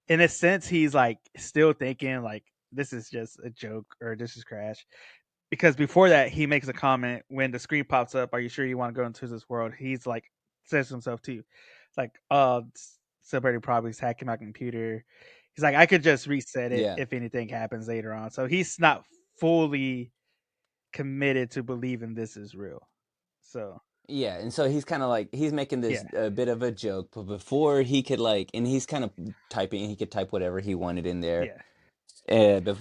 Speaker 2: in a sense, he's like still thinking like this is just a joke or this is crash. Because before that, he makes a comment when the screen pops up. Are you sure you want to go into this world? He's like says to himself too. It's like, oh, somebody probably is hacking my computer. He's like, I could just reset it
Speaker 1: Yeah.
Speaker 2: if anything happens later on. So he's not fully committed to believing this is real. So
Speaker 1: Yeah, and so he's kind of like he's making this
Speaker 2: yeah,
Speaker 1: a bit of a joke, but before he could like, and he's kind of typing, he could type whatever he wanted in there,
Speaker 2: yeah,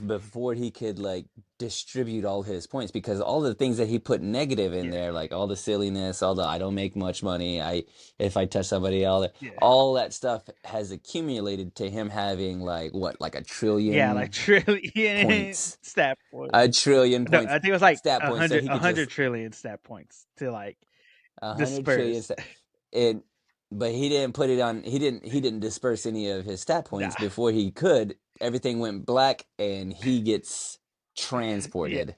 Speaker 1: before he could like distribute all his points, because all the things that he put negative in
Speaker 2: yeah,
Speaker 1: there, like all the silliness, all the I don't make much money, I if I touch somebody,
Speaker 2: yeah,
Speaker 1: all that stuff has accumulated to him having like what, like a
Speaker 2: yeah, like
Speaker 1: trillion
Speaker 2: trillion
Speaker 1: points,
Speaker 2: stat points.
Speaker 1: a trillion
Speaker 2: No,
Speaker 1: points,
Speaker 2: I think it was like
Speaker 1: stat
Speaker 2: a
Speaker 1: points, so
Speaker 2: hundred,
Speaker 1: he
Speaker 2: a
Speaker 1: could just
Speaker 2: hundred trillion stat points to like
Speaker 1: 100 trillion
Speaker 2: disperse.
Speaker 1: it, but he didn't put it on. He didn't disperse any of his stat points
Speaker 2: Nah,
Speaker 1: before he could. Everything went black, and he gets
Speaker 2: yeah,
Speaker 1: transported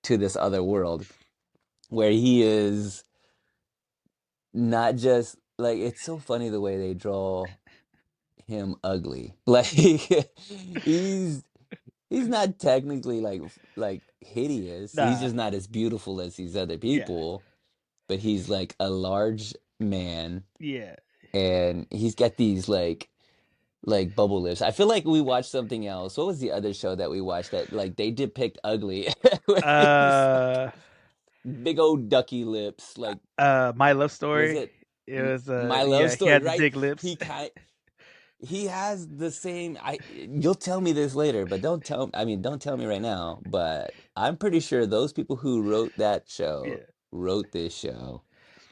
Speaker 1: to this other world where he is not just like, it's so funny the way they draw him ugly. Like he's he's not technically like hideous. He's
Speaker 2: nah,
Speaker 1: just not as beautiful as these other
Speaker 2: yeah,
Speaker 1: people, but he's like a large man,
Speaker 2: yeah,
Speaker 1: and he's got these like bubble lips. I feel like we watched something else. What was the other show that we watched that like they depict ugly with these like
Speaker 2: uh,
Speaker 1: big old ducky lips? Like,
Speaker 2: my love
Speaker 1: was
Speaker 2: story.
Speaker 1: it
Speaker 2: It was
Speaker 1: My Love
Speaker 2: yeah, he
Speaker 1: Story,
Speaker 2: had the
Speaker 1: right?
Speaker 2: big lips.
Speaker 1: He has the same. You'll tell me this later, but don't tell me right now, but I'm pretty sure those people who wrote that show
Speaker 2: Yeah,
Speaker 1: wrote this show,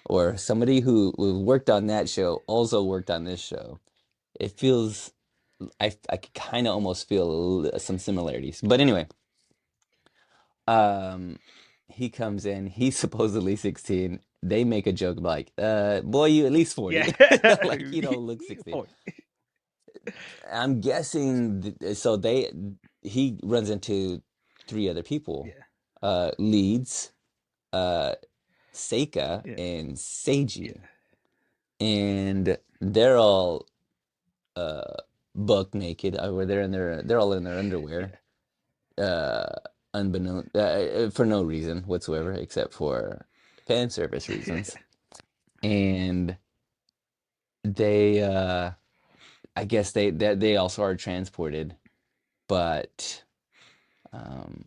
Speaker 1: or somebody who worked on that show also worked on this show. It feels, I kind of almost feel some similarities. But anyway, um, he comes in, he's supposedly 16. They make a joke like, boy, you at least
Speaker 2: yeah.
Speaker 1: 40. Like, you don't look 16.
Speaker 2: 40.
Speaker 1: I'm guessing so he runs into three other people.
Speaker 2: Yeah,
Speaker 1: Leeds, uh Seika,
Speaker 2: yeah,
Speaker 1: and
Speaker 2: yeah,
Speaker 1: Seiji. And they're all uh buck naked, or they're all in their
Speaker 2: yeah,
Speaker 1: underwear, uh unbeknown, for no reason whatsoever except for fan service reasons. And they I guess they also are transported, but um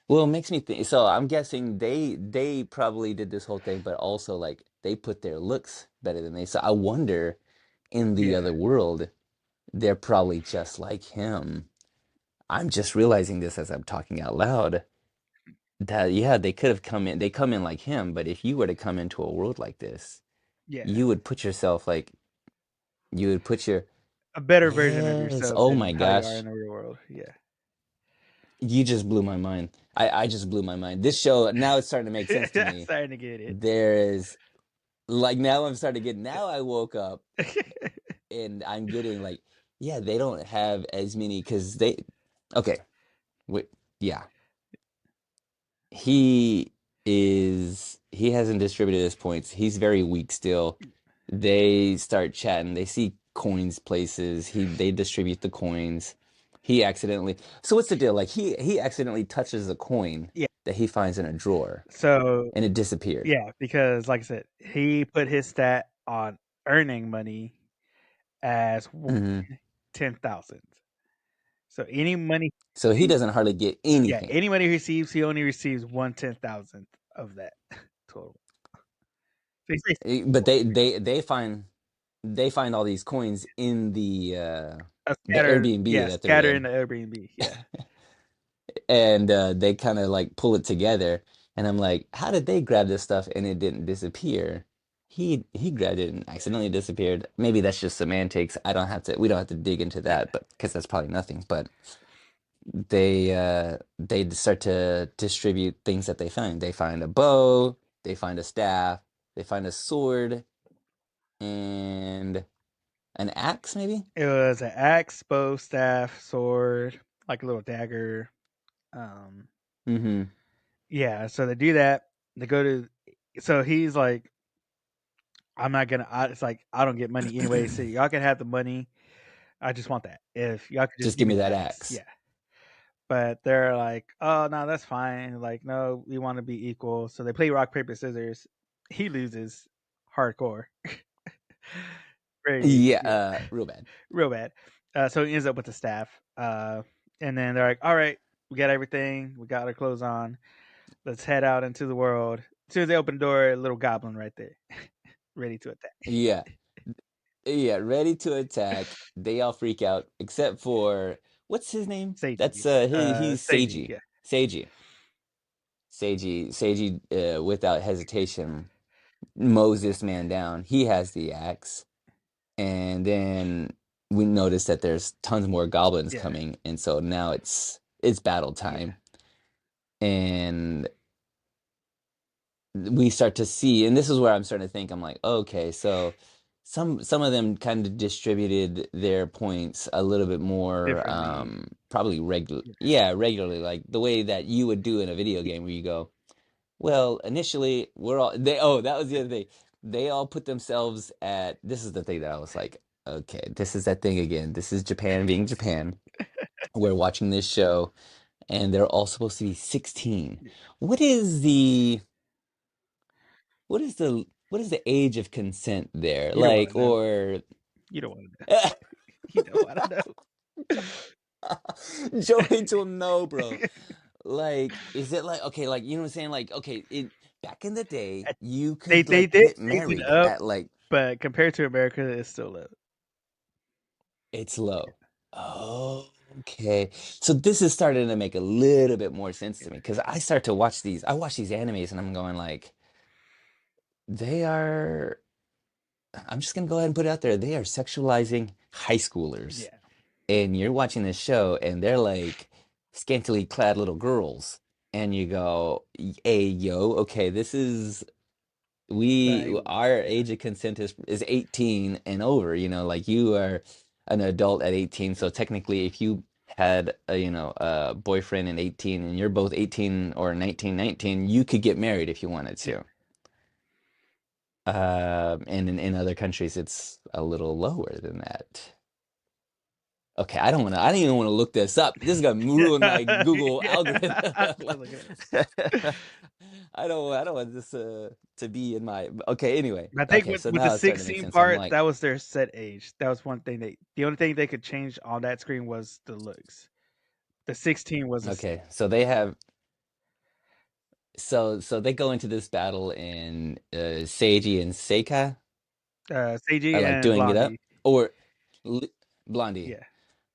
Speaker 1: well, it makes me think, so I'm guessing they probably did this whole thing, but also like they put their looks better than they, so I wonder in the
Speaker 2: yeah.
Speaker 1: other world, they're probably just like him. I'm just realizing this as I'm talking out loud. That yeah, they could have come in. They come in like him, but if you were to come into a world like this,
Speaker 2: Yeah,
Speaker 1: you would put yourself like you would put your
Speaker 2: a better version of
Speaker 1: yes.
Speaker 2: yourself
Speaker 1: Oh
Speaker 2: than
Speaker 1: my
Speaker 2: how you are in
Speaker 1: gosh,
Speaker 2: the real world. Yeah,
Speaker 1: you just blew my mind. I just blew my mind. This show now it's starting to make sense to
Speaker 2: I'm
Speaker 1: me.
Speaker 2: starting to get it.
Speaker 1: There is like now I'm starting to get. Now I woke up and I'm getting like yeah, they don't have as many because they okay. Wait, yeah. He he hasn't distributed his points. He's very weak still. They start chatting. They see coins places. They distribute the coins. He accidentally. So what's the deal? Like he accidentally touches a coin
Speaker 2: Yeah.
Speaker 1: that he finds in a drawer
Speaker 2: So
Speaker 1: and it disappeared.
Speaker 2: yeah, because like I said, he put his stat on earning money as
Speaker 1: Hmm.
Speaker 2: 10,000. So any money,
Speaker 1: So he doesn't hardly get
Speaker 2: yeah,
Speaker 1: anything.
Speaker 2: any money he receives, he only receives 1/10,000th of that total. So he says
Speaker 1: But they find all these coins in
Speaker 2: a
Speaker 1: the
Speaker 2: scatter,
Speaker 1: Airbnb
Speaker 2: yeah,
Speaker 1: that they're
Speaker 2: scatter in
Speaker 1: in.
Speaker 2: the Airbnb. Yeah,
Speaker 1: And they kind of like pull it together and I'm like how did they grab this stuff and it didn't disappear. He grabbed it and accidentally disappeared. Maybe that's just semantics. We don't have to dig into
Speaker 2: yeah,
Speaker 1: that, but because that's probably nothing. But they start to distribute things that they find a bow, they find a staff, they find a sword and an axe maybe.
Speaker 2: it was an axe, bow, staff, sword, like a little dagger. Um,
Speaker 1: Mm-hmm.
Speaker 2: yeah. So they do that. They go to. So he's like, I'm not gonna. It's like I don't get money anyway. So y'all can have the money. I just want that. If y'all could just
Speaker 1: Just
Speaker 2: give
Speaker 1: give
Speaker 2: me
Speaker 1: me
Speaker 2: the
Speaker 1: that
Speaker 2: axe,
Speaker 1: axe.
Speaker 2: yeah. But they're like, oh no, that's fine. Like, no, we want to be equal. So they play rock paper scissors. He loses, hardcore, very
Speaker 1: Yeah,
Speaker 2: yeah,
Speaker 1: real bad.
Speaker 2: real bad. So he ends up with the staff. And then they're like, all right, we got everything. We got our clothes on. Let's head out into the world. As soon as they open the door, a little goblin right there, ready to attack.
Speaker 1: Yeah. Yeah, ready to attack. They all freak out except for what's his name?
Speaker 2: Seiji,
Speaker 1: That's he's
Speaker 2: Seiji,
Speaker 1: Seiji.
Speaker 2: yeah,
Speaker 1: Seiji. Seiji without hesitation mows this man down. He has the axe. And then we notice that there's tons more goblins
Speaker 2: yeah,
Speaker 1: coming, and so now it's battle
Speaker 2: yeah,
Speaker 1: time. And we start to see, and this is where I'm starting to think, I'm like, okay, so some of them kind of distributed their points a little bit more,
Speaker 2: differently.
Speaker 1: probably regular,
Speaker 2: Yeah,
Speaker 1: yeah, regularly, like the way that you would do in a video game where you go, well, initially we're all they. Oh, that was the other thing. They all put themselves at. This is the thing that I was like, okay, this is that thing again. This is Japan being Japan. We're watching this show, and they're all supposed to be 16.
Speaker 2: yeah.
Speaker 1: What is the what is the age of consent there?
Speaker 2: You don't want
Speaker 1: Like,
Speaker 2: to know.
Speaker 1: or
Speaker 2: You don't want to know. You don't want to
Speaker 1: Joey will know, bro.
Speaker 2: know.
Speaker 1: Like, is it like okay, like you know what I'm saying? Like, okay, back in the day, you
Speaker 2: they
Speaker 1: could
Speaker 2: they
Speaker 1: like
Speaker 2: did
Speaker 1: get
Speaker 2: change it
Speaker 1: married
Speaker 2: up,
Speaker 1: at like
Speaker 2: but compared to America, it's still low.
Speaker 1: it's low. Oh, okay. So this is starting to make a little bit more sense
Speaker 2: Yeah,
Speaker 1: to me because I start to watch these. I watch these animes and I'm going like, they are. I'm just gonna go ahead and put it out there. They are sexualizing high schoolers,
Speaker 2: yeah,
Speaker 1: and you're watching this show, and they're like scantily clad little girls, and you go, "Hey, yo, okay, this is
Speaker 2: like
Speaker 1: our
Speaker 2: yeah,
Speaker 1: age of consent is 18 and over, like you are an adult at 18, so technically if you had a a boyfriend at 18 and you're both 18 or 19, you could get married if you wanted
Speaker 2: yeah.
Speaker 1: to. And in other countries it's a little lower than that. Okay, I don't even want to look this up. This is gonna ruin my Google
Speaker 2: Yeah.
Speaker 1: algorithm.
Speaker 2: I'm gonna look at this.
Speaker 1: I don't want this to be in my okay, anyway.
Speaker 2: I think
Speaker 1: Okay,
Speaker 2: with
Speaker 1: so
Speaker 2: with the
Speaker 1: now it's starting to make
Speaker 2: 16
Speaker 1: sense. I'm
Speaker 2: part,
Speaker 1: like,
Speaker 2: that was their set age. That was one thing the only thing they could change on that screen was the looks. The 16 was a
Speaker 1: okay, so they have so they go into this battle and Seiji and Seika
Speaker 2: Seiji
Speaker 1: are like
Speaker 2: and
Speaker 1: doing it up
Speaker 2: Blondie.
Speaker 1: or li- Blondie.
Speaker 2: Yeah.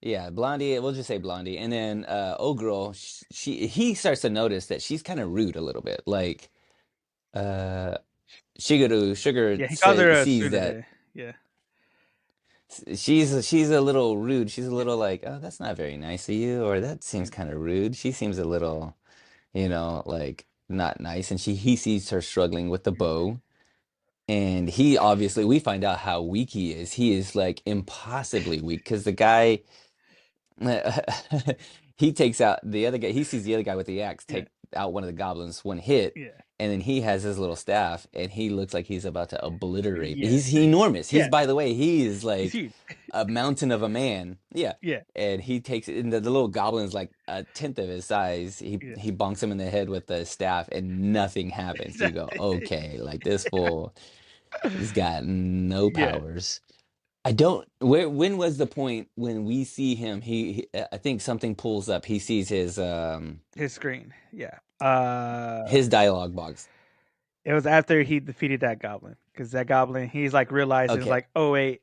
Speaker 1: Yeah, Blondie. We'll just say Blondie. And then old girl, he starts to notice that she's kind of rude a little bit. Like uh Sugar
Speaker 2: Yeah, he calls her a
Speaker 1: sees that
Speaker 2: tsundere. Yeah.
Speaker 1: she's a little rude. She's a little like, oh, that's not very nice of you, or that seems kind of rude. She seems a little, like not nice. And he sees her struggling with the bow. And he obviously, we find out how weak he is. He is like impossibly weak because the guy, he takes out the other guy. He sees the other guy with the axe
Speaker 2: Yeah.
Speaker 1: take out one of the goblins one hit,
Speaker 2: Yeah.
Speaker 1: and then he has his little staff, and he looks like he's about to obliterate.
Speaker 2: Yeah.
Speaker 1: He's enormous.
Speaker 2: Yeah.
Speaker 1: By the way, he is
Speaker 2: He's
Speaker 1: like
Speaker 2: huge.
Speaker 1: a mountain of a man. Yeah,
Speaker 2: Yeah.
Speaker 1: and he takes it, and the little goblin's like a tenth of his size.
Speaker 2: Yeah.
Speaker 1: He bonks him in the head with the staff, and nothing happens. You go, okay, like this fool, he's got no
Speaker 2: Yeah.
Speaker 1: powers. I don't. When was the point when we see him? I think something pulls up. He sees
Speaker 2: His screen. Yeah.
Speaker 1: his dialogue box.
Speaker 2: It was after he defeated that goblin because that goblin he's like realizing
Speaker 1: Okay.
Speaker 2: like, oh wait,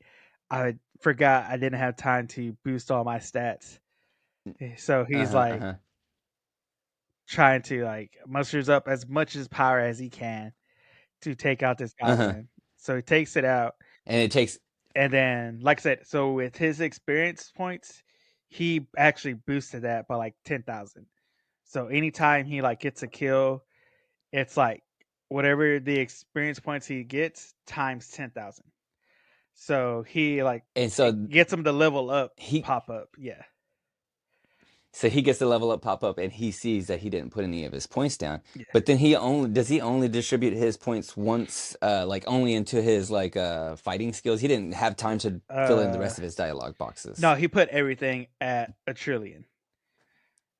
Speaker 2: I forgot I didn't have time to boost all my stats. So he's
Speaker 1: Uh-huh.
Speaker 2: like
Speaker 1: Uh-huh.
Speaker 2: trying to like musters up as much as power as he can to take out this
Speaker 1: Uh-huh.
Speaker 2: goblin. So he takes it out,
Speaker 1: And it takes
Speaker 2: and then like I said, so with his experience points, he actually boosted that by like 10,000. So anytime he like gets a kill, it's like whatever the experience points he gets times 10,000. So he like
Speaker 1: and
Speaker 2: it
Speaker 1: so
Speaker 2: gets him to level up,
Speaker 1: he
Speaker 2: pop up. Yeah,
Speaker 1: he gets the level up pop up and he sees that he didn't put any of his points down.
Speaker 2: yeah.
Speaker 1: But then he only distribute his points once like only into his like fighting skills. He didn't have time to fill in the
Speaker 2: Uh,
Speaker 1: rest of his dialogue boxes.
Speaker 2: no, he put everything at a trillion.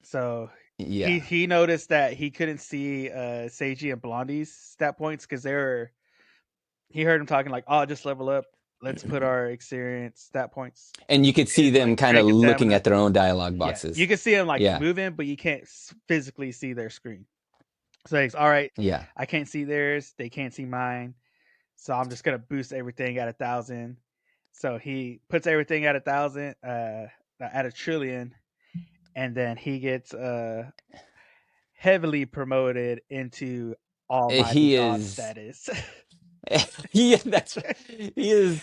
Speaker 2: So he
Speaker 1: Yeah.
Speaker 2: he noticed that he couldn't see Seiji and Blondie's stat points because they were. He heard him talking like, "Oh, just level up. Let's put our experience stat points
Speaker 1: And you could see
Speaker 2: in
Speaker 1: them
Speaker 2: like
Speaker 1: kind of
Speaker 2: strength and
Speaker 1: looking
Speaker 2: stamina."
Speaker 1: at their own dialogue
Speaker 2: Yeah, you
Speaker 1: boxes.
Speaker 2: can see them like
Speaker 1: Yeah.
Speaker 2: moving, but you can't physically see their screen. So he's all right.
Speaker 1: Yeah.
Speaker 2: I can't see theirs. They can't see mine. So I'm just gonna boost everything at 1,000. So he puts everything at 1,000, at a trillion, and then he gets heavily promoted into Almighty
Speaker 1: He
Speaker 2: God
Speaker 1: is
Speaker 2: status.
Speaker 1: that's right. He is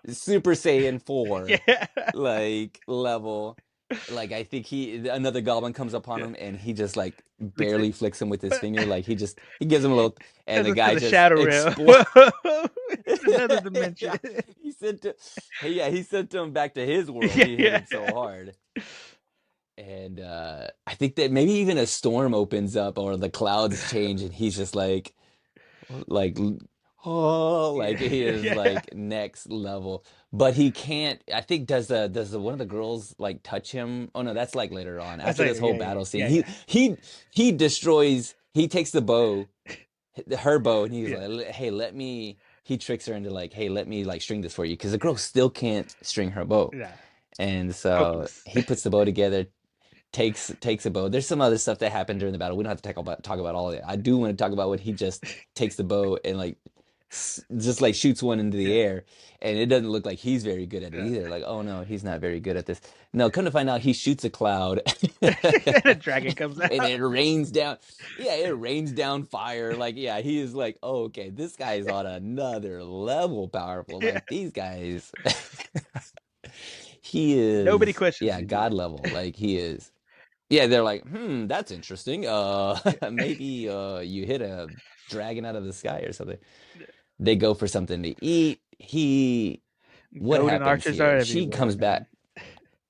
Speaker 1: Super Saiyan 4
Speaker 2: Yeah,
Speaker 1: like level. Like I think another goblin comes upon
Speaker 2: yeah.
Speaker 1: him and he just like
Speaker 2: Flicks it.
Speaker 1: barely flicks him with his finger. Like he gives him a little and
Speaker 2: Sends
Speaker 1: the
Speaker 2: us to
Speaker 1: guy
Speaker 2: the
Speaker 1: just
Speaker 2: shadow realm.
Speaker 1: explodes.
Speaker 2: It's another dimension.
Speaker 1: Yeah. He sent to he sent him back to his world.
Speaker 2: Yeah,
Speaker 1: He hit
Speaker 2: yeah,
Speaker 1: him so hard. And I think that maybe even a storm opens up or the clouds change and he's just like oh like
Speaker 2: yeah,
Speaker 1: he is
Speaker 2: yeah.
Speaker 1: like next level, but he can't. I think does the one of the girls like touch him? Oh no, that's like later on
Speaker 2: That's
Speaker 1: after this
Speaker 2: later.
Speaker 1: whole
Speaker 2: Yeah, yeah,
Speaker 1: battle scene.
Speaker 2: yeah, yeah,
Speaker 1: He destroys. He takes the bow, her bow, and he's
Speaker 2: yeah.
Speaker 1: like, hey, let me. He tricks her into like, hey, let me like string this for you because the girl still can't string her bow,
Speaker 2: Yeah.
Speaker 1: and so
Speaker 2: Hopeless.
Speaker 1: he puts the bow together, takes a bow. There's some other stuff that happened during the battle. We don't have to talk about all of it. I do want to talk about when he just takes the bow and like just like shoots one into the
Speaker 2: Yeah,
Speaker 1: air, and it doesn't look like he's very good at it
Speaker 2: yeah.
Speaker 1: either. Like, oh no, he's not very good at this. No, come to find out, he shoots a cloud,
Speaker 2: And a dragon comes
Speaker 1: and
Speaker 2: out.
Speaker 1: it rains down. Yeah, it rains down fire. Like, yeah, he is like, oh, okay, this guy's on another level powerful.
Speaker 2: Yeah.
Speaker 1: Like these guys, he
Speaker 2: Nobody
Speaker 1: is,
Speaker 2: questions
Speaker 1: yeah,
Speaker 2: you, dude.
Speaker 1: god level. Like he is. Yeah, they're like, that's interesting.
Speaker 2: Yeah.
Speaker 1: Maybe you hit a dragon out of the sky or something. They go for something to eat. What
Speaker 2: Golden
Speaker 1: happens
Speaker 2: archers are
Speaker 1: here? She
Speaker 2: everywhere,
Speaker 1: comes back.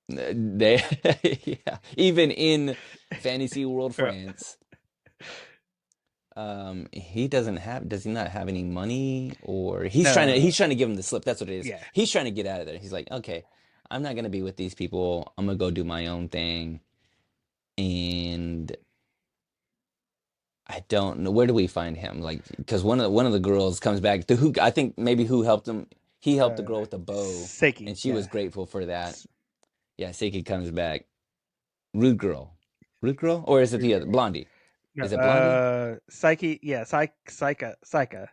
Speaker 2: man.
Speaker 1: They, yeah, even in Fantasy World
Speaker 2: Yeah.
Speaker 1: France, he doesn't have, does he not have any money? Or
Speaker 2: No.
Speaker 1: he's trying to give him the slip. That's what it is.
Speaker 2: Yeah.
Speaker 1: He's trying to get out of there. He's like, okay, I'm not gonna be with these people. I'm gonna go do my own thing. And I don't know, where do we find him? Like, because one of the girls comes back. The who I think maybe who helped him. He helped the
Speaker 2: Uh,
Speaker 1: girl with the bow,
Speaker 2: Seiki.
Speaker 1: and she was
Speaker 2: Yeah.
Speaker 1: grateful for that. Yeah, Seiki comes back. Rude girl, rude girl, or is it
Speaker 2: Rude
Speaker 1: the other
Speaker 2: girl.
Speaker 1: Blondie?
Speaker 2: No.
Speaker 1: Is it Blondie?
Speaker 2: Psyche. Yeah. Psycha. Psycha.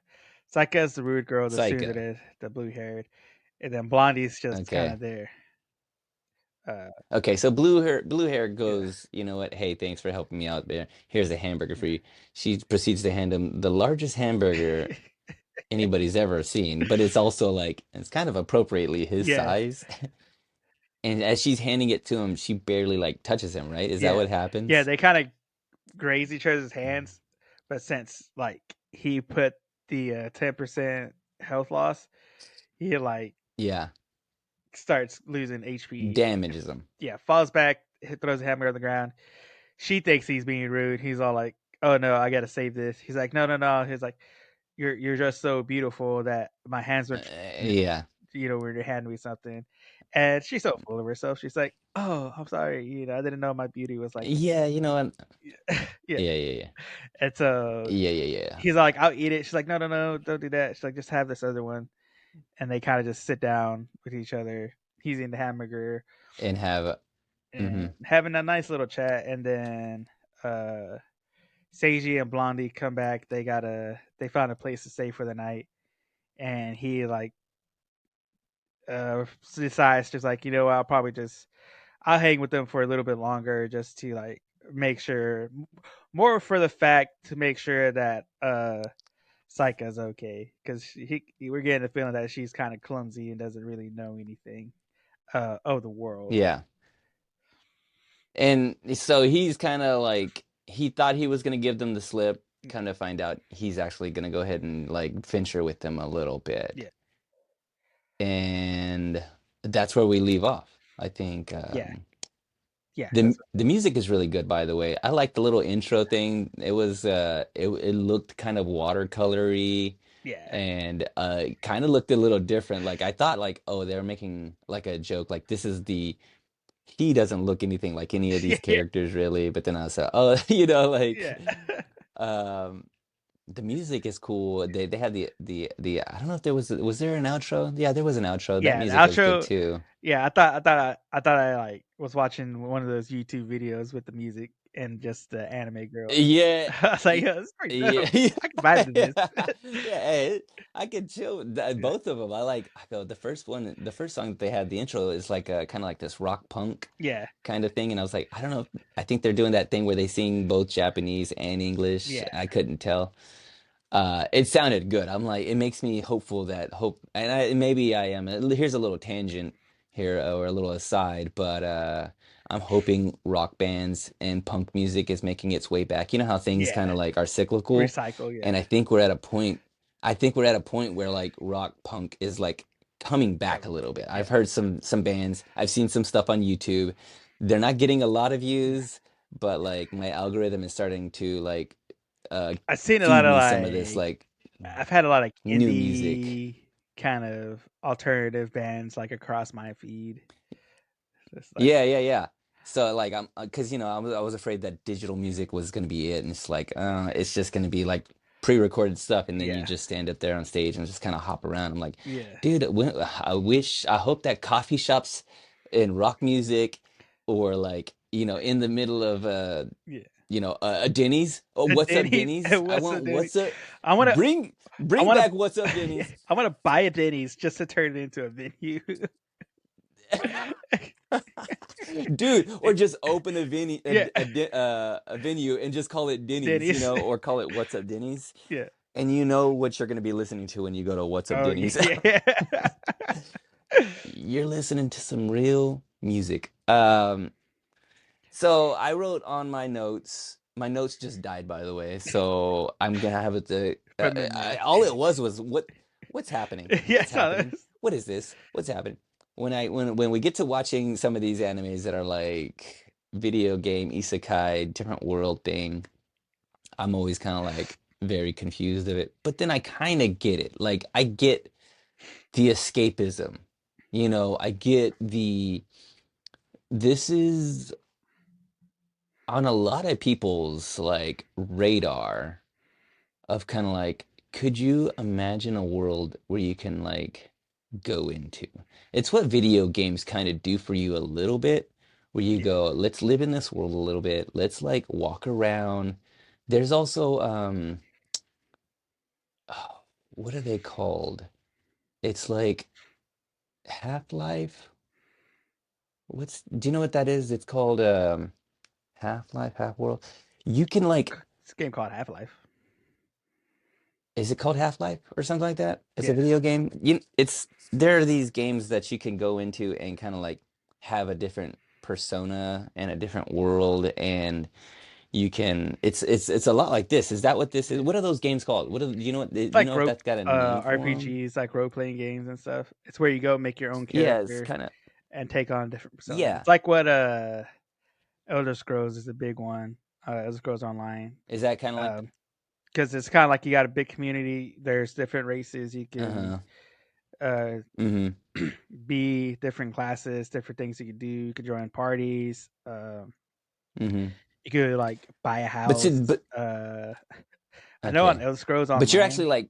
Speaker 2: Psycha is the rude girl, the
Speaker 1: Saika.
Speaker 2: tsundere, the blue haired, and then Blondie's just kind
Speaker 1: Okay.
Speaker 2: of there. Uh,
Speaker 1: Okay, so blue hair
Speaker 2: yeah,
Speaker 1: goes, you know what? Hey, thanks for helping me out there. Here's a hamburger for you. She proceeds to hand him the largest hamburger
Speaker 2: yeah,
Speaker 1: anybody's ever seen, but it's also like it's kind of appropriately his
Speaker 2: yeah,
Speaker 1: size. And as she's handing it to him, she barely like touches him, right? Is that
Speaker 2: yeah,
Speaker 1: what
Speaker 2: yeah.
Speaker 1: happens?
Speaker 2: They kind of graze each other's hands, but since like he put the 10% health loss, he like
Speaker 1: Yeah,
Speaker 2: starts losing HP.
Speaker 1: damages him.
Speaker 2: Yeah, falls back, throws a hammer on the ground. She thinks he's being rude. He's all like, "Oh no, I gotta save this." He's like, "No, no, no." He's like, "You're just so beautiful that my hands are,
Speaker 1: Yeah.
Speaker 2: when you're handing me something." And she's so full of herself. She's like, "Oh, I'm sorry. I didn't know my beauty was like this."
Speaker 1: Yeah, you know what?
Speaker 2: Yeah.
Speaker 1: Yeah, yeah, yeah.
Speaker 2: And so
Speaker 1: Yeah, yeah, yeah.
Speaker 2: he's like, "I'll eat it." She's like, "No, no, no, don't do that." She's like, "Just have this other one." And they kind of just sit down with each other. He's eating the hamburger
Speaker 1: And have
Speaker 2: and
Speaker 1: hmm
Speaker 2: having a nice little chat. And then uh Seiji and Blondie come back. They found a place to stay for the night, and he like decides just like, I'll probably just I'll hang with them for a little bit longer just to like make sure, more for the fact to make sure that Saika's okay, because we're getting the feeling that she's kind of clumsy and doesn't really know anything of the world.
Speaker 1: yeah. And so he's kind of like he thought he was gonna give them the slip, kind of find out he's actually gonna go ahead and like venture with them a little bit.
Speaker 2: Yeah,
Speaker 1: And that's where we leave off. I think
Speaker 2: yeah, yeah.
Speaker 1: the
Speaker 2: That's
Speaker 1: the music is really good, by the way. I like the little intro thing. It looked kind of watercolory
Speaker 2: yeah,
Speaker 1: and kind of looked a little different. Like I thought like, oh, they're making like a joke, like this is the he doesn't look anything like any of
Speaker 2: yeah,
Speaker 1: these
Speaker 2: yeah,
Speaker 1: characters really, but then I was like, oh, like
Speaker 2: yeah.
Speaker 1: um the music is cool. They had the I don't know if was there an outro? Yeah, there was an outro. That
Speaker 2: Yeah, the
Speaker 1: music was good
Speaker 2: outro.
Speaker 1: too.
Speaker 2: Yeah, I thought I like was watching one of those YouTube videos with the music and just the anime girl.
Speaker 1: Yeah,
Speaker 2: I was like,
Speaker 1: y-
Speaker 2: "Yo, this is pretty
Speaker 1: yeah,
Speaker 2: dope. I can vibe to this."
Speaker 1: yeah, yeah. Hey, I could chill with
Speaker 2: Yeah,
Speaker 1: both of them. I go the first one, the first song that they had, the intro is like a kind of like this rock punk
Speaker 2: yeah,
Speaker 1: kind of thing, and I was like, I don't know. I think they're doing that thing where they sing both Japanese and English.
Speaker 2: yeah.
Speaker 1: I couldn't tell. It sounded good. I'm like, it makes me hopeful that hope, and maybe I am. Here's a little tangent here, or a little aside, but I'm hoping rock bands and punk music is making its way back. You know how things kind
Speaker 2: Yeah,
Speaker 1: of like are cyclical,
Speaker 2: recycle.
Speaker 1: and
Speaker 2: Yeah,
Speaker 1: I think we're at a point where like rock punk is like coming back a
Speaker 2: coming.
Speaker 1: little bit.
Speaker 2: Yeah,
Speaker 1: I've heard some bands, I've seen some stuff on YouTube. They're not getting a lot of views, but like my algorithm is starting to like uh
Speaker 2: I've seen a lot
Speaker 1: feed
Speaker 2: of
Speaker 1: me some of this
Speaker 2: like
Speaker 1: like
Speaker 2: I've had a lot of
Speaker 1: new music.
Speaker 2: indie kind of alternative bands like across my feed. It's like,
Speaker 1: Yeah, yeah, yeah. So like I'm because I was afraid that digital music was gonna be it, and it's like it's just gonna be like pre-recorded stuff, and then you
Speaker 2: yeah,
Speaker 1: just stand up there on stage and just kind of hop around. I'm like,
Speaker 2: yeah,
Speaker 1: dude, I hope that coffee shops and rock music, or like in the middle of
Speaker 2: yeah.
Speaker 1: a Denny's. Oh,
Speaker 2: A
Speaker 1: what's up,
Speaker 2: Denny's.
Speaker 1: Denny's? I
Speaker 2: What's a
Speaker 1: want
Speaker 2: Denny's?
Speaker 1: what's up.
Speaker 2: I want to. I
Speaker 1: Bring
Speaker 2: want to.
Speaker 1: back what's up, Denny's.
Speaker 2: I want to buy a Denny's just to turn it into a venue.
Speaker 1: Dude, or just open a venue,
Speaker 2: Yeah,
Speaker 1: a venue and just call it Denny's,
Speaker 2: Denny's.
Speaker 1: or call it What's Up Denny's,
Speaker 2: Yeah.
Speaker 1: and you know what you're gonna be listening to when you go to What's Up
Speaker 2: Oh
Speaker 1: Denny's.
Speaker 2: yeah.
Speaker 1: You're listening to some real music. So I wrote on my notes. My notes just died, by the way. So I'm gonna have it to.
Speaker 2: From memory.
Speaker 1: All it was what's happening?
Speaker 2: Yeah.
Speaker 1: What's
Speaker 2: No,
Speaker 1: happening? What is this? What's happening? When we get to watching some of these animes that are like video game isekai, different world thing, I'm always kind of like very confused of it. But then I kind of get it. Like I get the escapism. I get this is on a lot of people's like radar of kind of like, could you imagine a world where you can like go into? It's what video games kind of do for you a little bit, where you
Speaker 2: yeah.
Speaker 1: go, let's live in this world a little bit. Let's like walk around. There's also oh, what are they called? It's like Half-Life what's do you know what that is? It's called Half-Life, Half-World. You can like
Speaker 2: It's a game called Half Life.
Speaker 1: is it called Half-Life or something like that? It's a
Speaker 2: Yeah,
Speaker 1: video game. It's there are these games that you can go into and kind of like have a different persona and a different world, and you can it's a lot like this. Is that what this is?
Speaker 2: yeah.
Speaker 1: What are those games called? What are, do you know what
Speaker 2: It's
Speaker 1: you
Speaker 2: like
Speaker 1: know if that's got a name for them?
Speaker 2: RPGs, like role playing games and stuff. It's where you go make your own
Speaker 1: Yeah, it's
Speaker 2: character
Speaker 1: kind of
Speaker 2: and take on different personas.
Speaker 1: yeah.
Speaker 2: It's like what Elder Scrolls is a big one. Elder Scrolls Online.
Speaker 1: Is that kind of like
Speaker 2: Because it's kind of like you got a big community. There's different races. You can
Speaker 1: uh-huh.
Speaker 2: uh,
Speaker 1: Mm-hmm.
Speaker 2: be different classes, different things you can do. You can join parties.
Speaker 1: Mm-hmm.
Speaker 2: You could like buy a
Speaker 1: But
Speaker 2: house.
Speaker 1: see, but
Speaker 2: I know on
Speaker 1: okay.
Speaker 2: Elder Scrolls
Speaker 1: But you're
Speaker 2: Online,
Speaker 1: actually like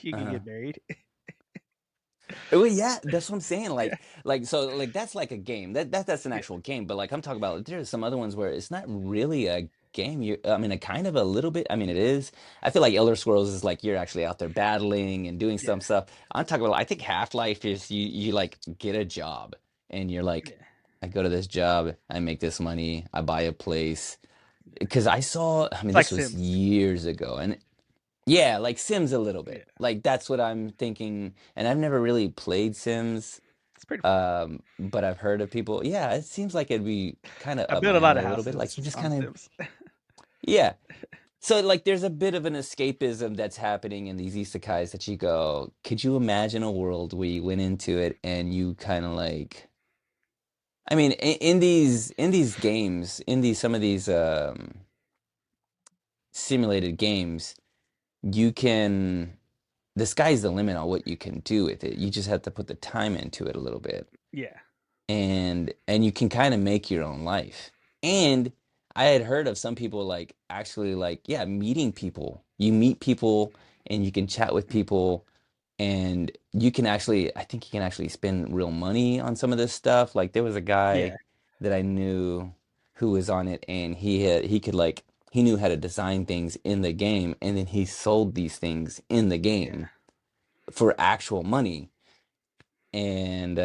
Speaker 2: you can
Speaker 1: uh
Speaker 2: get married.
Speaker 1: well, yeah, that's what I'm saying.
Speaker 2: Yeah,
Speaker 1: Like so, like that's like a game. That's an
Speaker 2: yeah,
Speaker 1: actual game. But like I'm talking about, there's some other ones where it's not really a game. I mean, a kind of a little bit. I mean, it is. I feel like Elder Scrolls is like you're actually out there battling and doing
Speaker 2: yeah,
Speaker 1: some stuff. I'm talking about. I think Half-Life is you like get a job and you're like,
Speaker 2: yeah.
Speaker 1: I go to this job, I make this money, I buy a place. Because I saw, I mean,
Speaker 2: It's like
Speaker 1: this was
Speaker 2: Sims.
Speaker 1: years ago, and yeah, like Sims a little
Speaker 2: Yeah,
Speaker 1: bit. Like that's what I'm thinking. And I've never really played Sims,
Speaker 2: it's pretty fun.
Speaker 1: but I've heard of people. Yeah, it seems like it'd be kind of
Speaker 2: I
Speaker 1: up
Speaker 2: built
Speaker 1: my
Speaker 2: a lot
Speaker 1: alley
Speaker 2: of
Speaker 1: a little bit. Like
Speaker 2: houses
Speaker 1: you just
Speaker 2: on
Speaker 1: kind of,
Speaker 2: Sims.
Speaker 1: yeah. So like there's a bit of an escapism that's happening in these isekais that you go, could you imagine a world where you went into it and you kind of like, I mean, in these games, in these some of these simulated games, you can the sky's the limit on what you can do with it. You just have to put the time into it a little bit.
Speaker 2: Yeah,
Speaker 1: And you can kind of make your own life. And I had heard of some people like actually like yeah, meeting people. You meet people and you can chat with people and you can actually I think you can actually spend real money on some of this stuff. Like there was a
Speaker 2: yeah,
Speaker 1: guy that I knew who was on it and he could like he knew how to design things in the game and then he sold these things in the
Speaker 2: yeah.
Speaker 1: game for actual money. And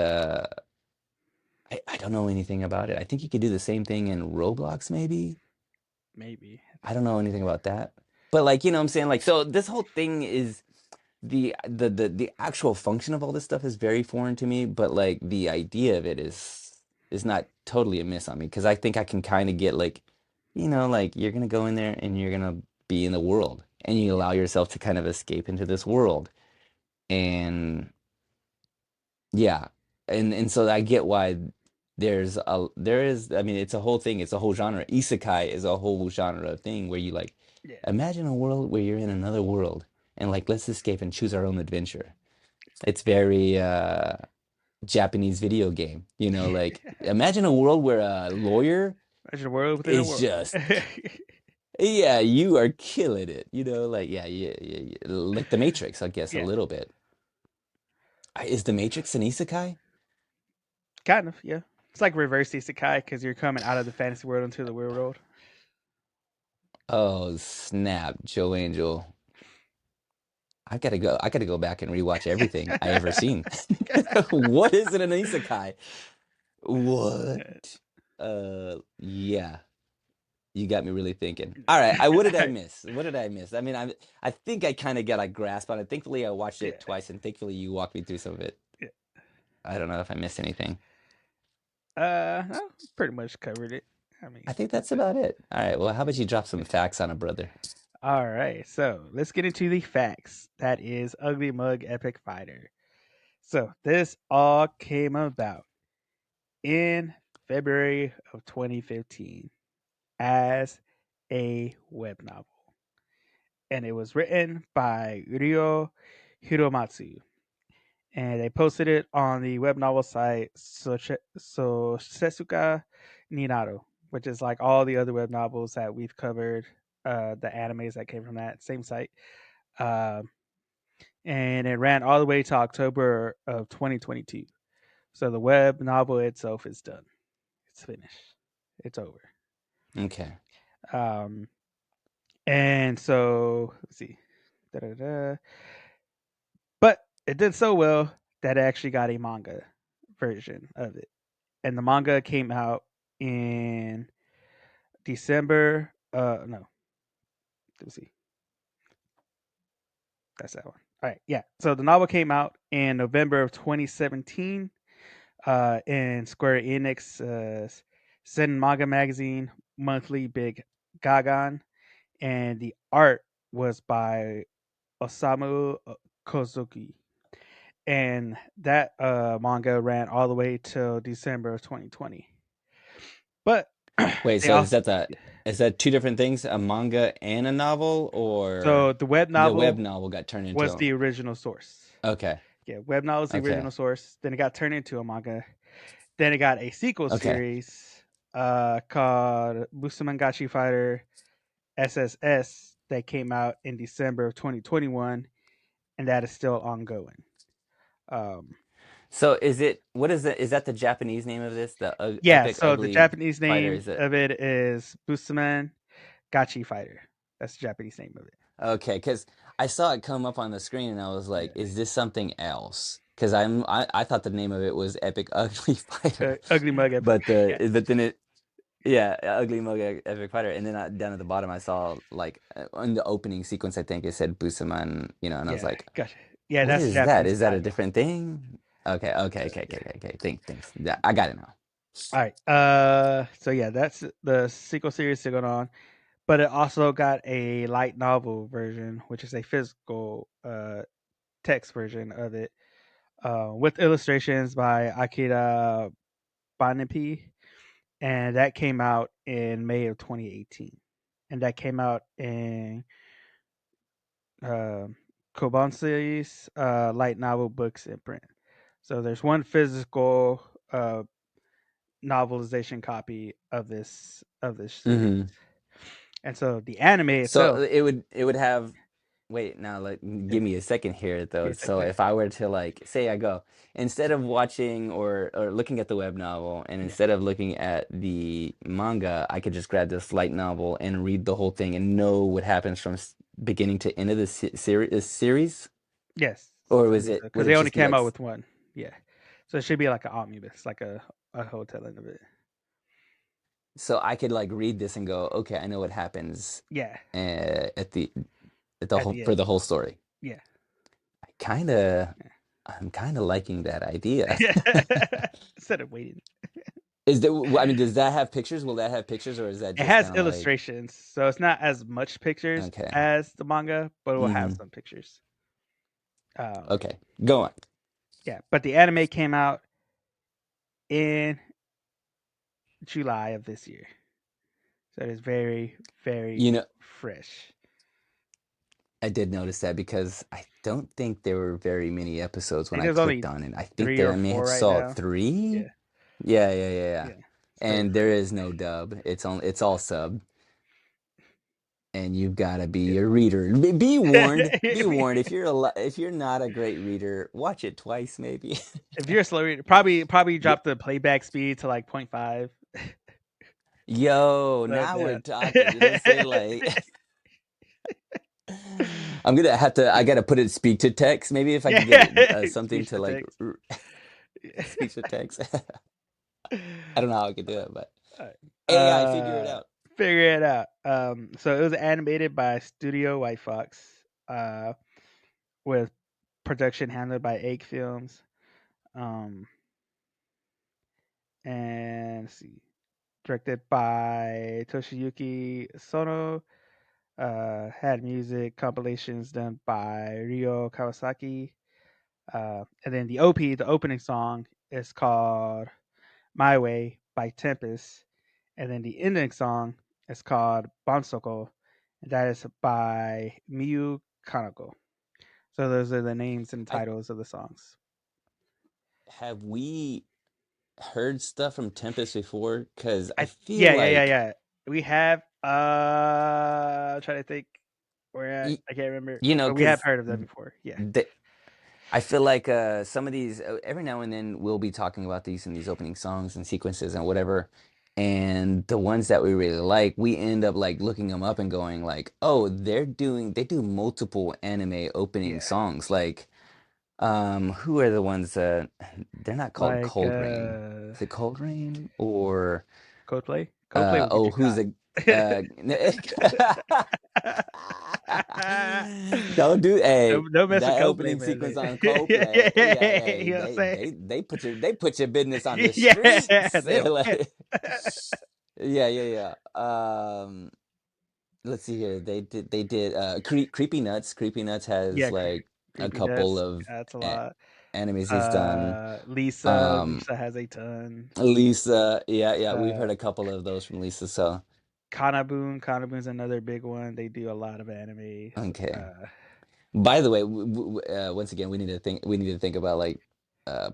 Speaker 1: I don't know anything about it. I think you could do the same thing in Roblox, maybe.
Speaker 2: Maybe.
Speaker 1: I don't know anything about that. But like, you know what I'm saying? Like, so this whole thing is the actual function of all this stuff is very foreign to me, but like the idea of it is not totally a miss on me because I think I can kind of get like, you know, like you're gonna go in there and you're gonna be in the world and you
Speaker 2: Yeah,
Speaker 1: allow yourself to kind of escape into this world. And yeah. And so I get why there is I mean it's a whole thing, it's a whole genre. Isekai is a whole genre thing where you like
Speaker 2: yeah,
Speaker 1: imagine a world where you're in another world and like let's escape and choose our own adventure. It's very Japanese video game, you know, like
Speaker 2: yeah.
Speaker 1: imagine a world where a lawyer
Speaker 2: Imagine a world within a
Speaker 1: is
Speaker 2: world.
Speaker 1: just yeah, you are killing it, you know, like yeah, like the Matrix, I guess a
Speaker 2: Yeah,
Speaker 1: little bit. Is the Matrix an isekai?
Speaker 2: kind of. Yeah, it's like reverse isekai because you're coming out of the fantasy world into the real world.
Speaker 1: Oh, snap, Joe Angel. I gotta go back and rewatch everything I ever seen. What is it an isekai? What? Yeah, you got me really thinking. All right, what did I miss? What did I miss? I mean, I think I kind of got a grasp on it. Thankfully, I watched
Speaker 2: Yeah,
Speaker 1: it twice, and thankfully, you walked me through some of it.
Speaker 2: yeah.
Speaker 1: I don't know if I missed anything.
Speaker 2: No, pretty much covered it. I mean,
Speaker 1: I think that's about it. All right, well, how about you drop some facts on it, brother?
Speaker 2: all right. So let's get into the facts. That is Ugly Mug Epic Fighter. So this all came about in February of 2015 as a web novel, and it was written by Ryo Hiromatsu, and they posted it on the web novel site Sesuka Ninaro, which is like all the other web novels that we've covered, the animes that came from that same site. Um, and it ran all the way to October of 2022. So the web novel itself is done. It's finished. It's over.
Speaker 1: Okay.
Speaker 2: Um, and so let's see. Da-da-da. But it did so well that it actually got a manga version of it. and the manga came out in December. No, let me see. That's that one. All right, yeah. So the novel came out in November of 2017 in Square Enix Sen Manga Magazine Monthly Big Gagan, and the art was by Osamu Kozuki. And that manga ran all the way till December of 2020. But
Speaker 1: Wait,
Speaker 2: they
Speaker 1: so
Speaker 2: also
Speaker 1: is that two different things, a manga and a novel, or
Speaker 2: so the web
Speaker 1: the web
Speaker 2: novel
Speaker 1: novel got turned into
Speaker 2: was
Speaker 1: a...
Speaker 2: the original source.
Speaker 1: Okay,
Speaker 2: Yeah, web novel was the
Speaker 1: okay,
Speaker 2: original source. Then it got turned into a manga. Then it got a sequel
Speaker 1: okay.
Speaker 2: series called Busamangachi Fighter SSS that came out in December of 2021, and that is still ongoing. Um,
Speaker 1: So is it, what is it? Is that the Japanese name of this? The
Speaker 2: yeah,
Speaker 1: Epic
Speaker 2: so the
Speaker 1: Ugly
Speaker 2: Japanese
Speaker 1: Fighter?
Speaker 2: name
Speaker 1: Is it?
Speaker 2: of it is Busaman Gachi Fighter. That's the Japanese name of it.
Speaker 1: Okay, because I saw it come up on the screen and I was like,
Speaker 2: Yeah.
Speaker 1: is this something else? Because I thought the name of it was Epic Ugly Fighter,
Speaker 2: Uglymug Epic.
Speaker 1: but
Speaker 2: Yeah.
Speaker 1: but then it, yeah, Ugly Mug Epic Fighter, and then down at the bottom I saw like in the opening sequence I think it said Busaman, and I was
Speaker 2: Yeah.
Speaker 1: like,
Speaker 2: Gotcha. Yeah,
Speaker 1: what
Speaker 2: that's the
Speaker 1: is that?
Speaker 2: Japanese
Speaker 1: Is that a
Speaker 2: title.
Speaker 1: different thing? Okay, okay, okay, okay,
Speaker 2: Yeah.
Speaker 1: okay, okay. Thanks. Yeah, I got it now.
Speaker 2: All right. So yeah, that's the sequel series still going on, but it also got a light novel version, which is a physical text version of it, with illustrations by Akira Banipi, and that came out in May of 2018, and that came out in uh, Kobanse's light novel books imprint. So there's one physical novelization copy of this series,
Speaker 1: Hmm.
Speaker 2: and so the anime
Speaker 1: So
Speaker 2: itself.
Speaker 1: it would have, wait, now like
Speaker 2: Yeah,
Speaker 1: give me a second here though.
Speaker 2: give
Speaker 1: So
Speaker 2: second.
Speaker 1: if I were to like say I go, instead of watching or looking at the web novel, and
Speaker 2: Yeah.
Speaker 1: instead of looking at the manga, I could just grab this light novel and read the whole thing and know what happens from beginning to end of the series,
Speaker 2: Yes,
Speaker 1: or was
Speaker 2: series
Speaker 1: it
Speaker 2: because
Speaker 1: would
Speaker 2: they
Speaker 1: it
Speaker 2: only
Speaker 1: just be
Speaker 2: came
Speaker 1: like
Speaker 2: out with one. Yeah, so it should be like an omnibus, like a whole telling of it.
Speaker 1: so I could like read this and go, okay, I know what happens
Speaker 2: Yeah,
Speaker 1: at the
Speaker 2: at
Speaker 1: whole
Speaker 2: the
Speaker 1: for
Speaker 2: end.
Speaker 1: the whole story.
Speaker 2: Yeah.
Speaker 1: I kind of I'm kind of liking that idea.
Speaker 2: Yeah. Instead of waiting,
Speaker 1: Is there, I mean, does that have pictures? Will that have pictures, or is that
Speaker 2: it
Speaker 1: just
Speaker 2: has
Speaker 1: kind of like,
Speaker 2: illustrations, so it's not as much pictures
Speaker 1: okay,
Speaker 2: as the manga, but it will have
Speaker 1: mm-hmm,
Speaker 2: some pictures. Um,
Speaker 1: okay, go on.
Speaker 2: yeah, but the anime came out in July of this year, so it is very, very
Speaker 1: You know,
Speaker 2: fresh.
Speaker 1: I did notice that because I don't think there were very many
Speaker 2: I
Speaker 1: episodes when
Speaker 2: think
Speaker 1: I
Speaker 2: there's
Speaker 1: clicked
Speaker 2: only
Speaker 1: on it. I think
Speaker 2: 3 or
Speaker 1: there I may
Speaker 2: 4
Speaker 1: have
Speaker 2: right
Speaker 1: saw
Speaker 2: now.
Speaker 1: three.
Speaker 2: Yeah,
Speaker 1: Yeah, yeah, yeah, yeah.
Speaker 2: yeah, it's very
Speaker 1: And there
Speaker 2: fresh.
Speaker 1: is no dub. It's all sub. And you've got to be
Speaker 2: Yeah.
Speaker 1: a reader. Be warned. Be warned. If you're not a great reader, watch it twice maybe.
Speaker 2: If you're a slow reader, probably drop the playback speed to like 0.5.
Speaker 1: Yo,
Speaker 2: So
Speaker 1: now we're
Speaker 2: yeah.
Speaker 1: talking. You know what I'm saying? Like, I'm gonna have to. I gotta put it speak to text. Maybe if I could get
Speaker 2: Yeah.
Speaker 1: it something
Speaker 2: Speech
Speaker 1: to
Speaker 2: to
Speaker 1: like
Speaker 2: text.
Speaker 1: speech to text. I don't know how I could do it, but
Speaker 2: Alright.
Speaker 1: AI, figure it out.
Speaker 2: Figure it out. So it was animated by Studio White Fox, uh, with production handled by Egg Films. Um, and let's see, directed by Toshiyuki Sono. Had music compilations done by Ryo Kawasaki. And then the OP, the opening song, is called My Way by Tempest. And then the ending song is called Bansoko, and that is by Miyu Kaneko. So those are the names and
Speaker 1: I
Speaker 2: titles of the songs.
Speaker 1: have we heard stuff from Tempest before? Because I
Speaker 2: I
Speaker 1: feel
Speaker 2: Yeah, yeah, yeah,
Speaker 1: like
Speaker 2: yeah. We have I'm trying to think where
Speaker 1: y-
Speaker 2: I can't remember,
Speaker 1: you know,
Speaker 2: but we have
Speaker 1: because
Speaker 2: heard of them before. Yeah.
Speaker 1: I feel like some of these, every now and then we'll be talking about these in these opening songs and sequences and whatever. And the ones that we really like, we end up like looking them up and going like, oh, they do multiple anime opening
Speaker 2: Yeah.
Speaker 1: songs. Like, Who are the ones that they're not called
Speaker 2: Like
Speaker 1: Cold Rain? Is it Cold Rain or
Speaker 2: Coldplay. Coldplay will get
Speaker 1: oh,
Speaker 2: you
Speaker 1: who's
Speaker 2: caught.
Speaker 1: the uh don't do hey
Speaker 2: Don't mess with
Speaker 1: that
Speaker 2: Coldplay,
Speaker 1: opening
Speaker 2: man.
Speaker 1: sequence on
Speaker 2: Yeah,
Speaker 1: Coldplay. Yeah, hey,
Speaker 2: you know what I'm saying?
Speaker 1: they put your business on the
Speaker 2: Yeah,
Speaker 1: streets.
Speaker 2: they don't miss.
Speaker 1: Like, yeah, yeah, yeah. Let's see here. They did Creepy Nuts. Creepy Nuts has
Speaker 2: Yeah,
Speaker 1: like a
Speaker 2: Creepy
Speaker 1: couple
Speaker 2: Nuts.
Speaker 1: of
Speaker 2: That's a
Speaker 1: a-
Speaker 2: lot.
Speaker 1: animes he's done.
Speaker 2: Lisa.
Speaker 1: Um,
Speaker 2: Lisa has a ton.
Speaker 1: Lisa, yeah, yeah, we've
Speaker 2: Uh,
Speaker 1: heard a couple of those from Lisa. So
Speaker 2: Kanabun. Kanabun's another big one. They do a lot of animes.
Speaker 1: okay.
Speaker 2: Uh,
Speaker 1: By the way, once again, we need to think about like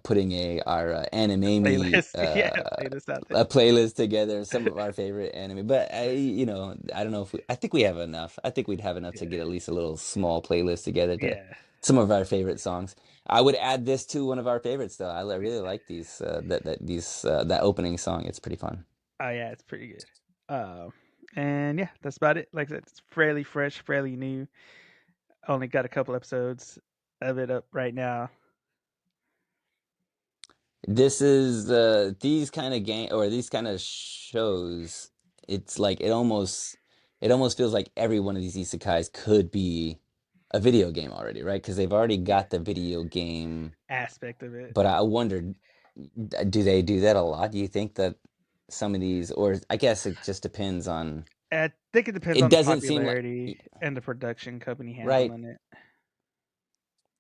Speaker 1: putting our anime
Speaker 2: playlist. Yeah, playlist out there.
Speaker 1: a playlist together, some of our favorite anime. But I don't know if I think we have enough. I think we'd have enough to
Speaker 2: Yeah,
Speaker 1: get at least a little small playlist together to
Speaker 2: yeah.
Speaker 1: some of our favorite songs. I would add this to one of our favorites though. Really like these that opening song. It's pretty fun.
Speaker 2: Oh yeah, it's pretty good. Um, and yeah, that's about it. Like I said, it's fairly fresh, fairly new. Only got a couple episodes of it up right now.
Speaker 1: This is these kind of game or these kind of shows. It's like it almost feels like every one of these isekais could be a video game already, right? Because they've already
Speaker 2: Yeah,
Speaker 1: got the video game.
Speaker 2: aspect of it.
Speaker 1: But I wondered, do they do that a lot? Do you think that some of these, or I guess it just depends on.
Speaker 2: I think it depends
Speaker 1: It
Speaker 2: on the
Speaker 1: doesn't seem like,
Speaker 2: popularity and the production company
Speaker 1: right?
Speaker 2: handling it.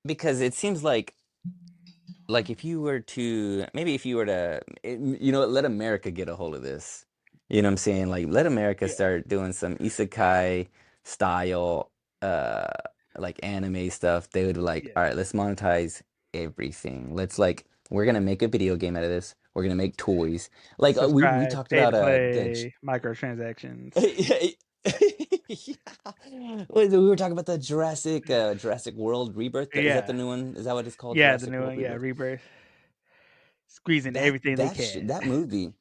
Speaker 1: Because it seems like if you were to maybe if you were to you know let America get a hold of this, you know what I'm saying, like let America
Speaker 2: Yeah,
Speaker 1: start doing some isekai style uh like anime stuff, they would be like,
Speaker 2: yeah.
Speaker 1: all right, let's monetize everything, let's like we're gonna make a video game out of this, we're gonna make toys, like we
Speaker 2: Subscribe,
Speaker 1: talked
Speaker 2: pay to
Speaker 1: about
Speaker 2: play, microtransactions.
Speaker 1: yeah. We were talking about the Jurassic World Rebirth. Is that the
Speaker 2: Yeah,
Speaker 1: new one? Is that what it's called?
Speaker 2: yeah. The
Speaker 1: Jurassic
Speaker 2: new
Speaker 1: World
Speaker 2: one, yeah.
Speaker 1: Rebirth?
Speaker 2: Rebirth, squeezing everything they can.
Speaker 1: That movie,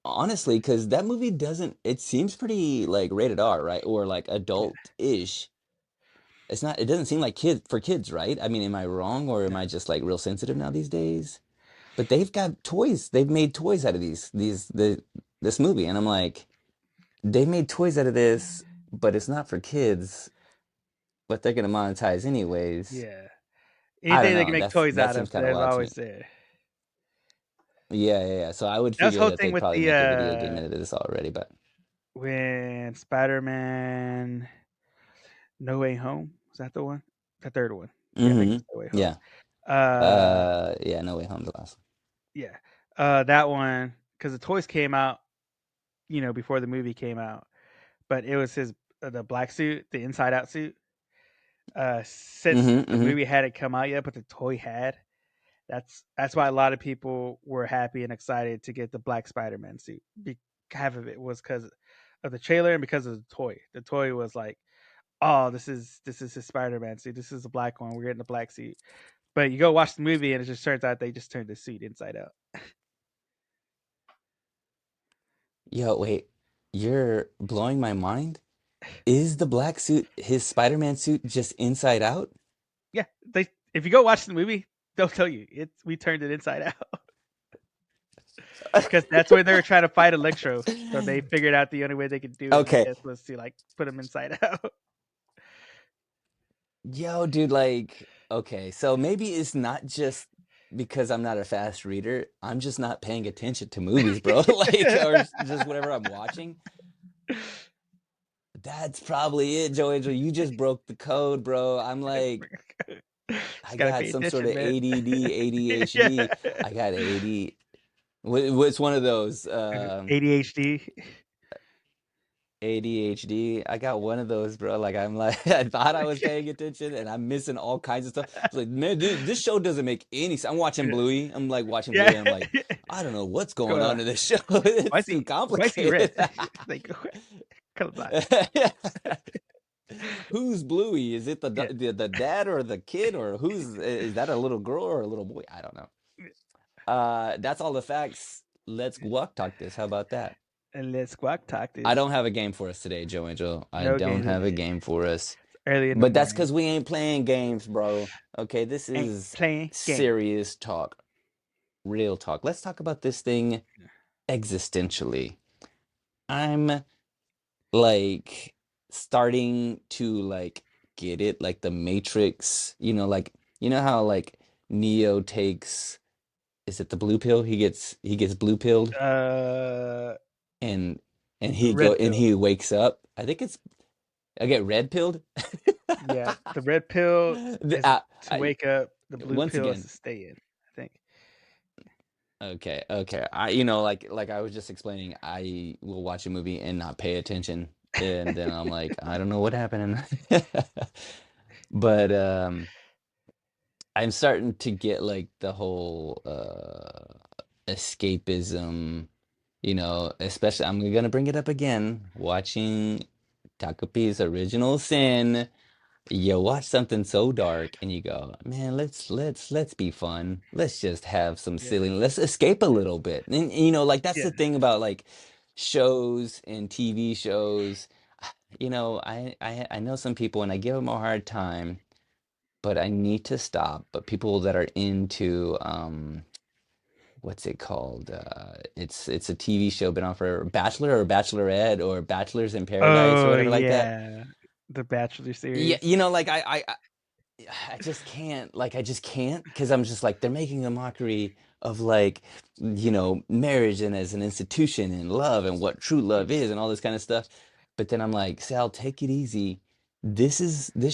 Speaker 1: honestly, because that movie doesn't, it seems pretty like rated R, right? Or like
Speaker 2: Yeah,
Speaker 1: adult-ish. It's not, it doesn't seem like kids, right? I mean, am I wrong or am
Speaker 2: no,
Speaker 1: I just like real sensitive now these days? But they've got toys. They've made toys out of this movie, and I'm like, they made toys out of this, but it's not for kids, but they're gonna monetize anyways.
Speaker 2: yeah.
Speaker 1: I don't
Speaker 2: Anything they can
Speaker 1: know.
Speaker 2: make toys
Speaker 1: That
Speaker 2: out
Speaker 1: seems
Speaker 2: of,
Speaker 1: kind of
Speaker 2: they're
Speaker 1: wild to
Speaker 2: always
Speaker 1: me.
Speaker 2: there.
Speaker 1: Yeah, yeah, yeah. So I would
Speaker 2: That was the
Speaker 1: figure
Speaker 2: whole
Speaker 1: that
Speaker 2: thing
Speaker 1: they'd
Speaker 2: with
Speaker 1: probably
Speaker 2: the
Speaker 1: make a video game into this already, but.
Speaker 2: when Spider-Man No Way Home was that the one? The third one. Yeah, I think
Speaker 1: Hmm.
Speaker 2: it's No Way Home.
Speaker 1: Yeah.
Speaker 2: Uh,
Speaker 1: Yeah, No Way Home's the last
Speaker 2: yeah. That one because the toys came out, before the movie came out, but it was his the black suit, the inside out suit.
Speaker 1: one.
Speaker 2: Since the
Speaker 1: Hmm.
Speaker 2: movie hadn't come out yet, but the toy had. That's why a lot of people were happy and excited to get the black Spider-Man suit. Half of it was because of the trailer and because of the toy. The toy was like, "Oh, this is his Spider-Man suit. This is the black one. We're getting the black suit." But you go watch the movie and it just turns out they just turned the suit inside out.
Speaker 1: Yo, wait. You're blowing my mind. Is the black suit his Spider-Man suit just inside out?
Speaker 2: Yeah, they if you go watch the movie, they'll tell you it's we turned it inside out because that's where they were trying to fight Electro. So they figured out the only way they could do it, I
Speaker 1: Okay.
Speaker 2: guess, was to like put him inside out.
Speaker 1: Yo, dude, like, okay, so maybe it's not just because I'm not a fast reader. I'm just not paying attention to movies, bro. Like, or just whatever I'm watching. That's probably it, Joe Angel. You just broke the code, bro. I'm like,
Speaker 2: Just
Speaker 1: I
Speaker 2: gotta
Speaker 1: got
Speaker 2: pay
Speaker 1: some sort of
Speaker 2: attention, man.
Speaker 1: ADD,
Speaker 2: Yeah,
Speaker 1: ADHD. I got AD. What's one of those?
Speaker 2: ADHD.
Speaker 1: ADHD. I got one of those, bro. Like I'm like, I thought I was paying attention, and I'm missing all kinds of stuff. It's like, man, this show doesn't make any sense. I'm watching
Speaker 2: Yeah,
Speaker 1: Bluey. I'm like watching Bluey,
Speaker 2: yeah.
Speaker 1: and I'm like, I don't know what's
Speaker 2: What's
Speaker 1: going
Speaker 2: going on?
Speaker 1: on in this show.
Speaker 2: Why
Speaker 1: It's
Speaker 2: is
Speaker 1: too
Speaker 2: he red?
Speaker 1: complicated.
Speaker 2: Like colorblind.
Speaker 1: Who's Bluey? Is it
Speaker 2: Yeah.
Speaker 1: the dad or the kid, or who's is that a little girl or a little boy? I don't know. That's all the facts. Let's walk talk this. How about that?
Speaker 2: And let's squawk talk
Speaker 1: I
Speaker 2: this.
Speaker 1: don't have a game for us today, Joe Angel. I
Speaker 2: No
Speaker 1: don't
Speaker 2: game
Speaker 1: have a
Speaker 2: today.
Speaker 1: game for us.
Speaker 2: early in the
Speaker 1: But that's
Speaker 2: morning.
Speaker 1: because we ain't playing games, bro. Okay, this
Speaker 2: Ain't
Speaker 1: is
Speaker 2: playing game.
Speaker 1: serious talk, real talk. Let's talk about this thing existentially. I'm like starting to like get it, like the Matrix, like you know how like Neo takes, is it the blue pill? He gets blue pilled
Speaker 2: Uh,
Speaker 1: and
Speaker 2: red pill.
Speaker 1: he wakes up. I think it's I get red pilled.
Speaker 2: Yeah, the red pill is to wake up. The blue
Speaker 1: Once
Speaker 2: pill is
Speaker 1: again,
Speaker 2: to stay in. I think.
Speaker 1: okay. Like I was just explaining, I will watch a movie and not pay attention, and then I'm like, I don't know what happened. But I'm starting to get like the whole escapism, especially I'm gonna bring it up again, watching Takapi's Original Sin. You watch something so dark and you go, man, let's be fun. Let's just have some
Speaker 2: Yeah,
Speaker 1: silly, let's escape a little bit. And like that's
Speaker 2: yeah,
Speaker 1: the thing about like shows and TV shows. I know some people and I give them a hard time, but I need to stop. But people that are into what's it called? It's a TV show been on for Bachelor or Bachelorette or Bachelors in Paradise or
Speaker 2: oh
Speaker 1: whatever like that.
Speaker 2: yeah, the Bachelor
Speaker 1: Yeah,
Speaker 2: series.
Speaker 1: like I just can't, like I just can't, because I'm just like they're making a mockery of like marriage and as an institution and love and what true love is and all this kind of stuff. But then I'm like, Sal, take it easy. This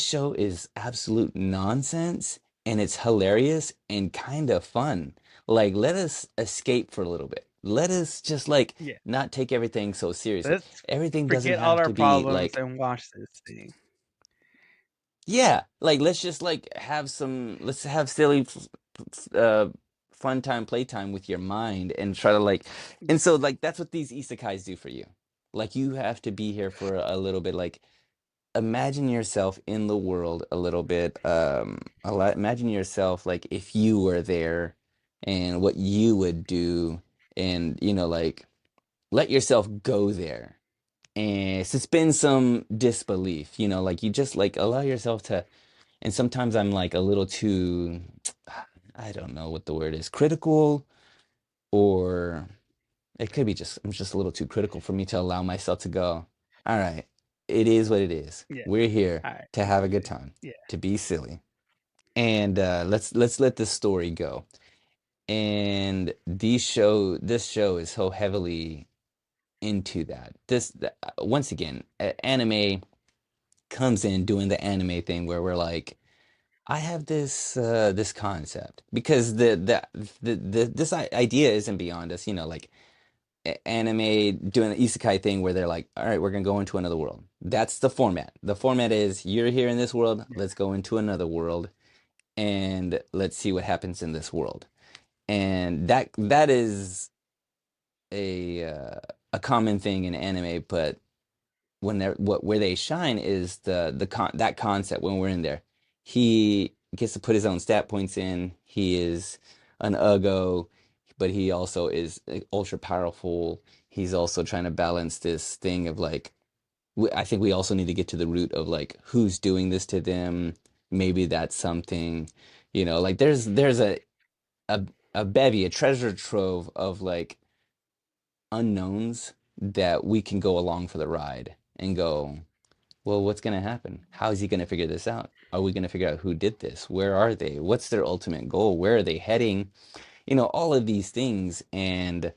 Speaker 1: show is absolute nonsense and it's hilarious and kind of fun. Like let us escape for a little bit. Let us just like
Speaker 2: Yeah,
Speaker 1: not take everything so seriously.
Speaker 2: let's
Speaker 1: Everything doesn't
Speaker 2: forget all
Speaker 1: have
Speaker 2: our
Speaker 1: to be
Speaker 2: problems
Speaker 1: like,
Speaker 2: and watch this thing.
Speaker 1: yeah, like let's just like let's have silly fun time playtime with your mind and try to like, and so like that's what these isekais do for you. Like you have to be here for a little bit, like imagine yourself in the world a little bit, imagine yourself like if you were there and what you would do, and like let yourself go there and suspend some disbelief, like you just like allow yourself to. And sometimes I'm like a little too, I don't know what the word is, critical, or it could be just, I'm just a little too critical for me to allow myself to go, all right, it is what it is.
Speaker 2: Yeah,
Speaker 1: We're here
Speaker 2: all right,
Speaker 1: to
Speaker 2: it's
Speaker 1: have
Speaker 2: what
Speaker 1: a
Speaker 2: it
Speaker 1: good
Speaker 2: is.
Speaker 1: time,
Speaker 2: Yeah,
Speaker 1: to be silly. And let's let this story go. And this show is so heavily into that. Once again, anime comes in doing the anime thing where we're like, I have this concept because this idea isn't beyond us, like anime doing the isekai thing where they're like, all right, we're gonna go into another world. That's the format. The format is you're here in this world,
Speaker 2: yeah,
Speaker 1: let's go into another world and let's see what happens in this world. And that is a common thing in anime, but when they're where they shine is that concept when we're in there. He gets to put his own stat points in. He is an Ugo, but he also is ultra powerful. He's also trying to balance this thing of like I think we also need to get to the root of like who's doing this to them. Maybe that's something, like there's a a bevy, a treasure trove of like unknowns that we can go along for the ride and go, well, what's going to happen? How is he going to figure this out? Are we going to figure out who did this? Where are they? What's their ultimate goal? Where are they heading? All of these things. And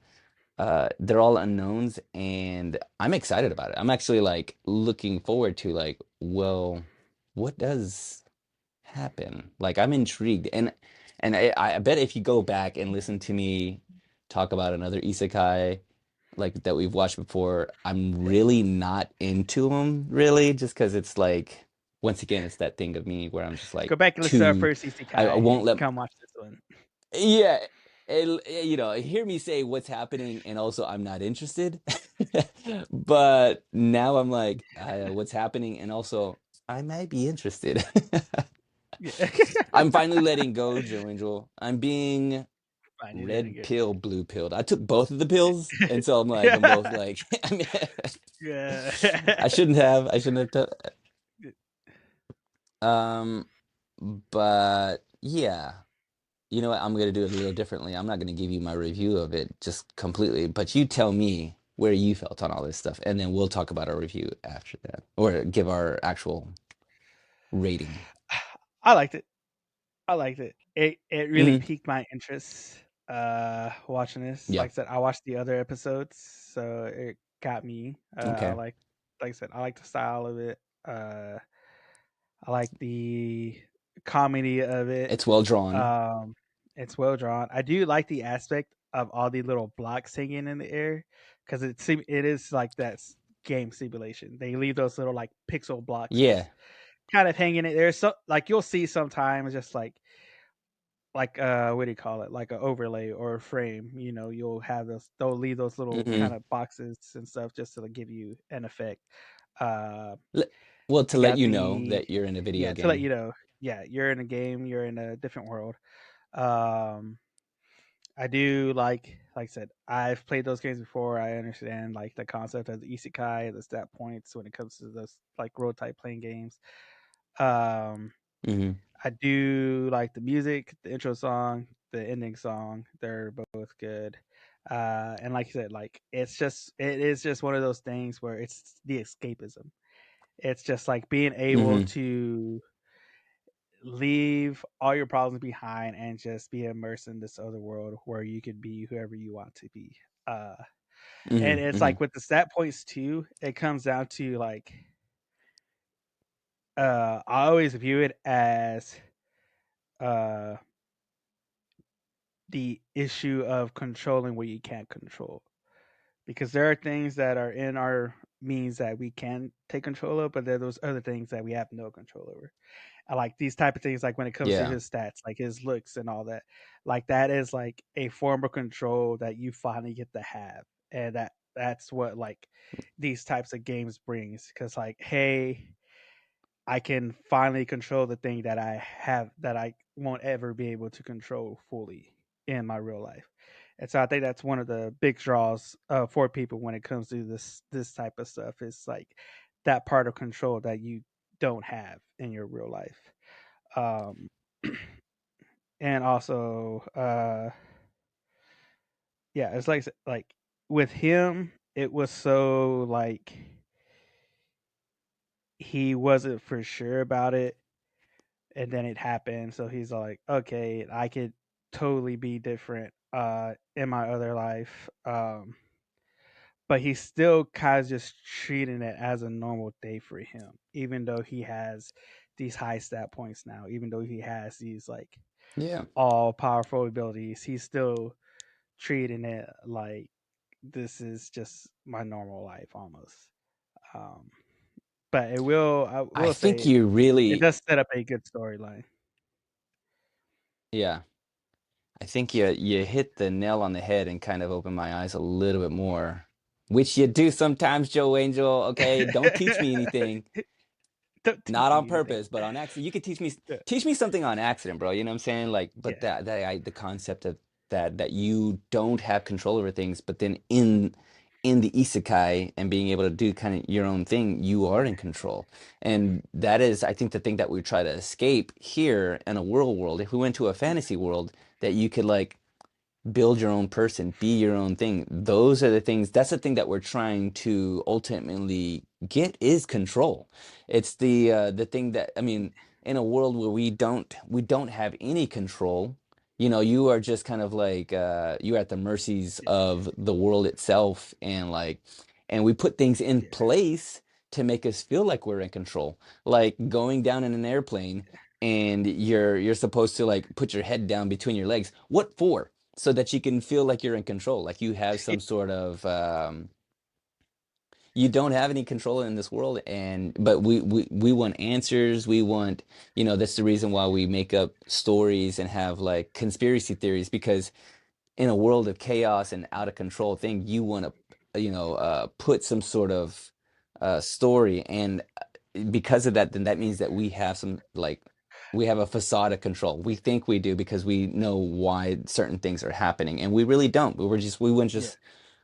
Speaker 1: they're all unknowns. And I'm excited about it. I'm actually like looking forward to like, well, what does happen? Like I'm intrigued. And I bet if you go back and listen to me talk about another isekai like that we've watched before, I'm
Speaker 2: yeah.
Speaker 1: really not into them, really, just because it's like, once again, it's that thing of me where I'm just like
Speaker 2: Go back and listen to our
Speaker 1: too,
Speaker 2: first
Speaker 1: I
Speaker 2: Isekai
Speaker 1: won't
Speaker 2: and
Speaker 1: let,
Speaker 2: come watch this one.
Speaker 1: yeah, hear me say what's happening, and also I'm not interested. But now I'm like, what's happening, and also I might be interested.
Speaker 2: Yeah,
Speaker 1: I'm finally letting go, Joe Angel. I'm being
Speaker 2: fine, you did
Speaker 1: red
Speaker 2: it
Speaker 1: pill, blue pilled. I took both of the pills, and so I'm
Speaker 2: good.
Speaker 1: both like, I mean,
Speaker 2: Yeah.
Speaker 1: I shouldn't have. I shouldn't have. Um, but yeah, you know what? I'm gonna do it a little differently. I'm not gonna give you my review of it just completely, but you tell me where you felt on all this stuff, and then we'll talk about our review after that, or give our actual rating.
Speaker 2: I liked it. I liked it. It really
Speaker 1: Hmm.
Speaker 2: piqued my interest watching this.
Speaker 1: Yeah.
Speaker 2: Like I said, I watched the other episodes, so it got me. I
Speaker 1: Okay.
Speaker 2: like I said, I like the style of it. I like the comedy of it.
Speaker 1: It's well drawn.
Speaker 2: Um, it's well drawn. I do like the aspect of all the little blocks hanging in the air because it is like that game simulation. They leave those little like pixel blocks
Speaker 1: Yeah.
Speaker 2: just kind of hanging in there. So like you'll see sometimes just like what do you call it, like an overlay or a frame, you'll have they'll leave those little kind
Speaker 1: Hmm.
Speaker 2: of boxes and stuff just to like, give you an effect. uh
Speaker 1: Well, to
Speaker 2: you
Speaker 1: let
Speaker 2: got
Speaker 1: you know
Speaker 2: the
Speaker 1: that you're in a video
Speaker 2: Yeah, to let
Speaker 1: game.
Speaker 2: you know, yeah, you're in a game, you're in a different world. um I do like I said, I've played those games before. I understand like the concept of the isekai, the stat points when it comes to those like role type playing games. um
Speaker 1: Hmm.
Speaker 2: I do like the music, the intro song, the ending song. They're both good. And like you said, like it is just one of those things where it's the escapism. It's just like being able
Speaker 1: Hmm.
Speaker 2: to leave all your problems behind and just be immersed in this other world where you can be whoever you want to be. Uh,
Speaker 1: Hmm.
Speaker 2: and it's
Speaker 1: Hmm.
Speaker 2: like with the stat points too, it comes down to like I always view it as uh the issue of controlling what you can't control, because there are things that are in our means that we can take control of, but there are those other things that we have no control over. I like these type of things, like when it comes to
Speaker 1: Yeah.
Speaker 2: his stats, like his looks and all that. Like that is like a form of control that you finally get to have, and that's what like these types of games brings. Because like, hey, I can finally control the thing that I have that I won't ever be able to control fully in my real life. And so I think that's one of the big draws for people when it comes to this type of stuff. Is like that part of control that you don't have in your real life. Um, and also, yeah, it's like with him, it was so like he wasn't for sure about it, and then it happened. So he's like, okay, I could totally be different in my other life. But he's still kind of just treating it as a normal day for him, even though he has these high stat points now, even though he has these like
Speaker 1: Yeah.
Speaker 2: all powerful abilities, he's still treating it like this is just my normal life almost. Um, but I
Speaker 1: I
Speaker 2: will
Speaker 1: think
Speaker 2: say
Speaker 1: you
Speaker 2: it
Speaker 1: really,
Speaker 2: does set up a good storyline.
Speaker 1: yeah. I think you hit the nail on the head and kind of opened my eyes a little bit more, which you do sometimes, Joe Angel. Okay, don't teach me anything.
Speaker 2: Don't teach
Speaker 1: Not on
Speaker 2: me anything.
Speaker 1: purpose, but on accident. You could teach me something on accident, bro. You know what I'm saying? Like, but
Speaker 2: Yeah,
Speaker 1: the concept of that you don't have control over things, but then in the isekai and being able to do kind of your own thing, you are in control. And that is, I think, the thing that we try to escape here in a world. If we went to a
Speaker 2: yeah,
Speaker 1: fantasy world, that you could like build your own person, be your own thing. Those are the things, that's the thing that we're trying to ultimately get is control. It's the thing that, I mean, in a world where we don't have any control, you are just kind of like you're at the mercies
Speaker 2: yeah,
Speaker 1: of the world itself, and we put things in
Speaker 2: yeah,
Speaker 1: place to make us feel like we're in control. Like going down in an airplane and you're supposed to like put your head down between your legs. What for? So that you can feel like you're in control, like you have
Speaker 2: yeah,
Speaker 1: some sort of you don't have any control in this world, and but we want answers. We want, that's the reason why we make up stories and have like conspiracy theories, because in a world of chaos and out of control thing, you want to, put some sort of story, and because of that, then that means that we have some like we have a facade of control. We think we do because we know why certain things are happening, and we really don't. We want
Speaker 2: yeah,
Speaker 1: just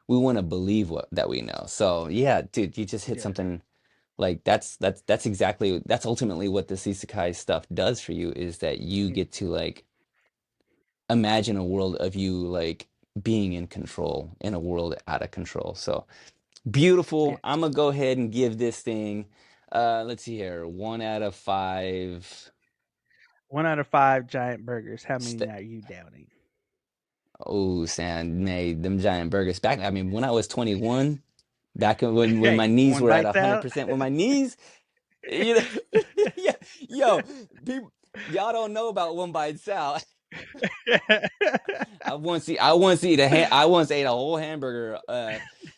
Speaker 1: we want to believe what that we know. So yeah, dude, you just hit
Speaker 2: yeah.
Speaker 1: something Like that's exactly that's ultimately what the isekai stuff does for you is that you
Speaker 2: Mm,
Speaker 1: get to like imagine a world of you like being in control in a world out of control. So
Speaker 2: yeah.
Speaker 1: beautiful. I'm gonna go ahead and give this thing let's see here, 1 out of 5.
Speaker 2: 1 out of 5 giant burgers. How many
Speaker 1: St
Speaker 2: are you downing?
Speaker 1: oh, Sam, made them giant burgers back. I mean, when I was 21, back when my
Speaker 2: Hey,
Speaker 1: knees
Speaker 2: one
Speaker 1: were at
Speaker 2: bites out.
Speaker 1: 100%, when my knees, you know, yeah, yo, people, y'all don't know about one bite out. I once ate a whole hamburger.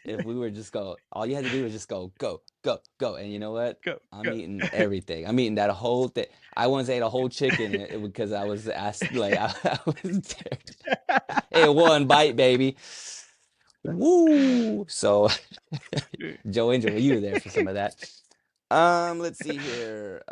Speaker 1: If we were just go, all you had to do was just go, go, go, go, and you know what?
Speaker 2: Go,
Speaker 1: I'm
Speaker 2: go.
Speaker 1: eating everything. I'm eating that whole thing. I once ate a whole chicken because I was asked, like, I was there. Hey, one bite, baby. Woo! So, Joe Angel, you were there for some of that. Let's see here.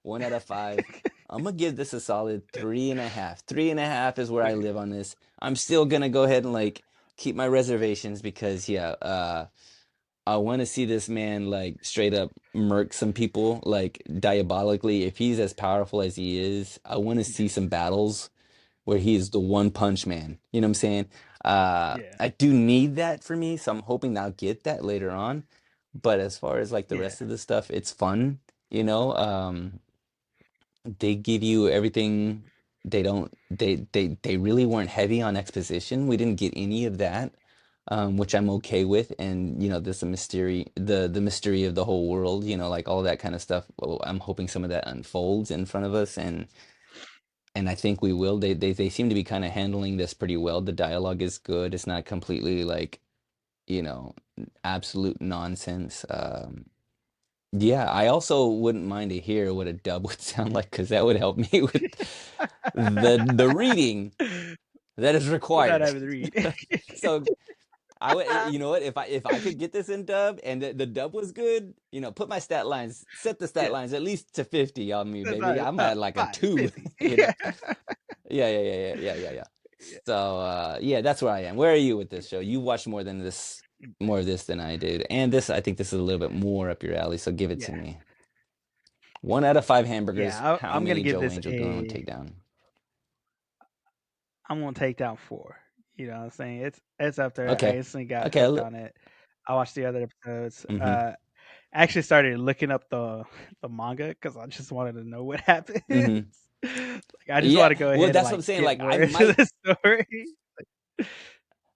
Speaker 1: 1 out of 5. I'm gonna give this a solid 3.5. 3.5 is where I live on this. I'm still gonna go ahead and like keep my reservations because yeah, I want to see this man like straight up murk some people like diabolically. If he's as powerful as he is, I want to see some battles where he is the one punch man. You know what I'm saying?
Speaker 2: Yeah,
Speaker 1: I do need that for me, so I'm hoping I'll get that later on. But as far as like the
Speaker 2: yeah,
Speaker 1: rest of the stuff, it's fun, you know. They give you everything. They don't. They really weren't heavy on exposition. We didn't get any of that, which I'm okay with. And you know, there's a mystery, the mystery of the whole world. You know, like all that kind of stuff. Well, I'm hoping some of that unfolds in front of us, and I think we will. They seem to be kind of handling this pretty well. The dialogue is good. It's not completely like, you know, absolute nonsense. Yeah, I also wouldn't mind to hear what a dub would sound like because that would help me with the reading that is
Speaker 2: without
Speaker 1: required.
Speaker 2: having to read.
Speaker 1: So I would, you know what, if I could get this in dub and the dub was good, you know, put my stat lines, set the stat
Speaker 2: Yeah,
Speaker 1: lines at least to 50 on me,
Speaker 2: that's
Speaker 1: baby.
Speaker 2: not
Speaker 1: I'm
Speaker 2: about
Speaker 1: at like a 2,
Speaker 2: 550.
Speaker 1: you know. Yeah.
Speaker 2: Yeah.
Speaker 1: So yeah, that's where I am. Where are you with this show? You watched more of this than I did. And this I think this is a little bit more up your alley, so give it to
Speaker 2: Yeah,
Speaker 1: me. 1 out of 5 hamburgers.
Speaker 2: yeah.
Speaker 1: How
Speaker 2: I'm gonna
Speaker 1: many
Speaker 2: give
Speaker 1: Joe
Speaker 2: this
Speaker 1: Angel gonna
Speaker 2: a.
Speaker 1: take down?
Speaker 2: I'm gonna take down 4. You know what I'm saying? It's up there. I
Speaker 1: Okay.
Speaker 2: instantly got
Speaker 1: Okay.
Speaker 2: hooked on it. I watched the other episodes.
Speaker 1: Mm-hmm.
Speaker 2: I actually started looking up the manga because I just wanted to know what happens.
Speaker 1: Mm-hmm.
Speaker 2: Like I just want
Speaker 1: Yeah.
Speaker 2: to go
Speaker 1: Well,
Speaker 2: ahead and
Speaker 1: that's what I'm
Speaker 2: like
Speaker 1: saying.
Speaker 2: get
Speaker 1: Like I
Speaker 2: more into
Speaker 1: might.
Speaker 2: the story.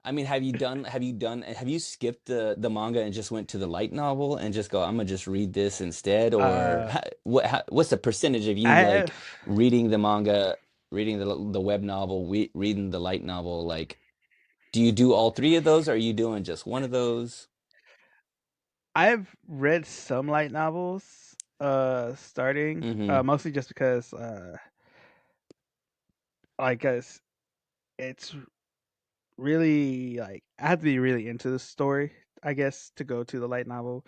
Speaker 1: I mean, have you skipped the manga and just went to the light novel and just go, I'm gonna just read this instead, or
Speaker 2: Uh,
Speaker 1: what's the percentage of you
Speaker 2: I
Speaker 1: like
Speaker 2: have
Speaker 1: reading the manga, reading the web novel, reading the light novel? Like, do you do all three of those? Or are you doing just one of those?
Speaker 2: I've read some light novels. Starting
Speaker 1: Mm-hmm.
Speaker 2: mostly just because like it's really like I have to be really into the story, I guess, to go to the light novel.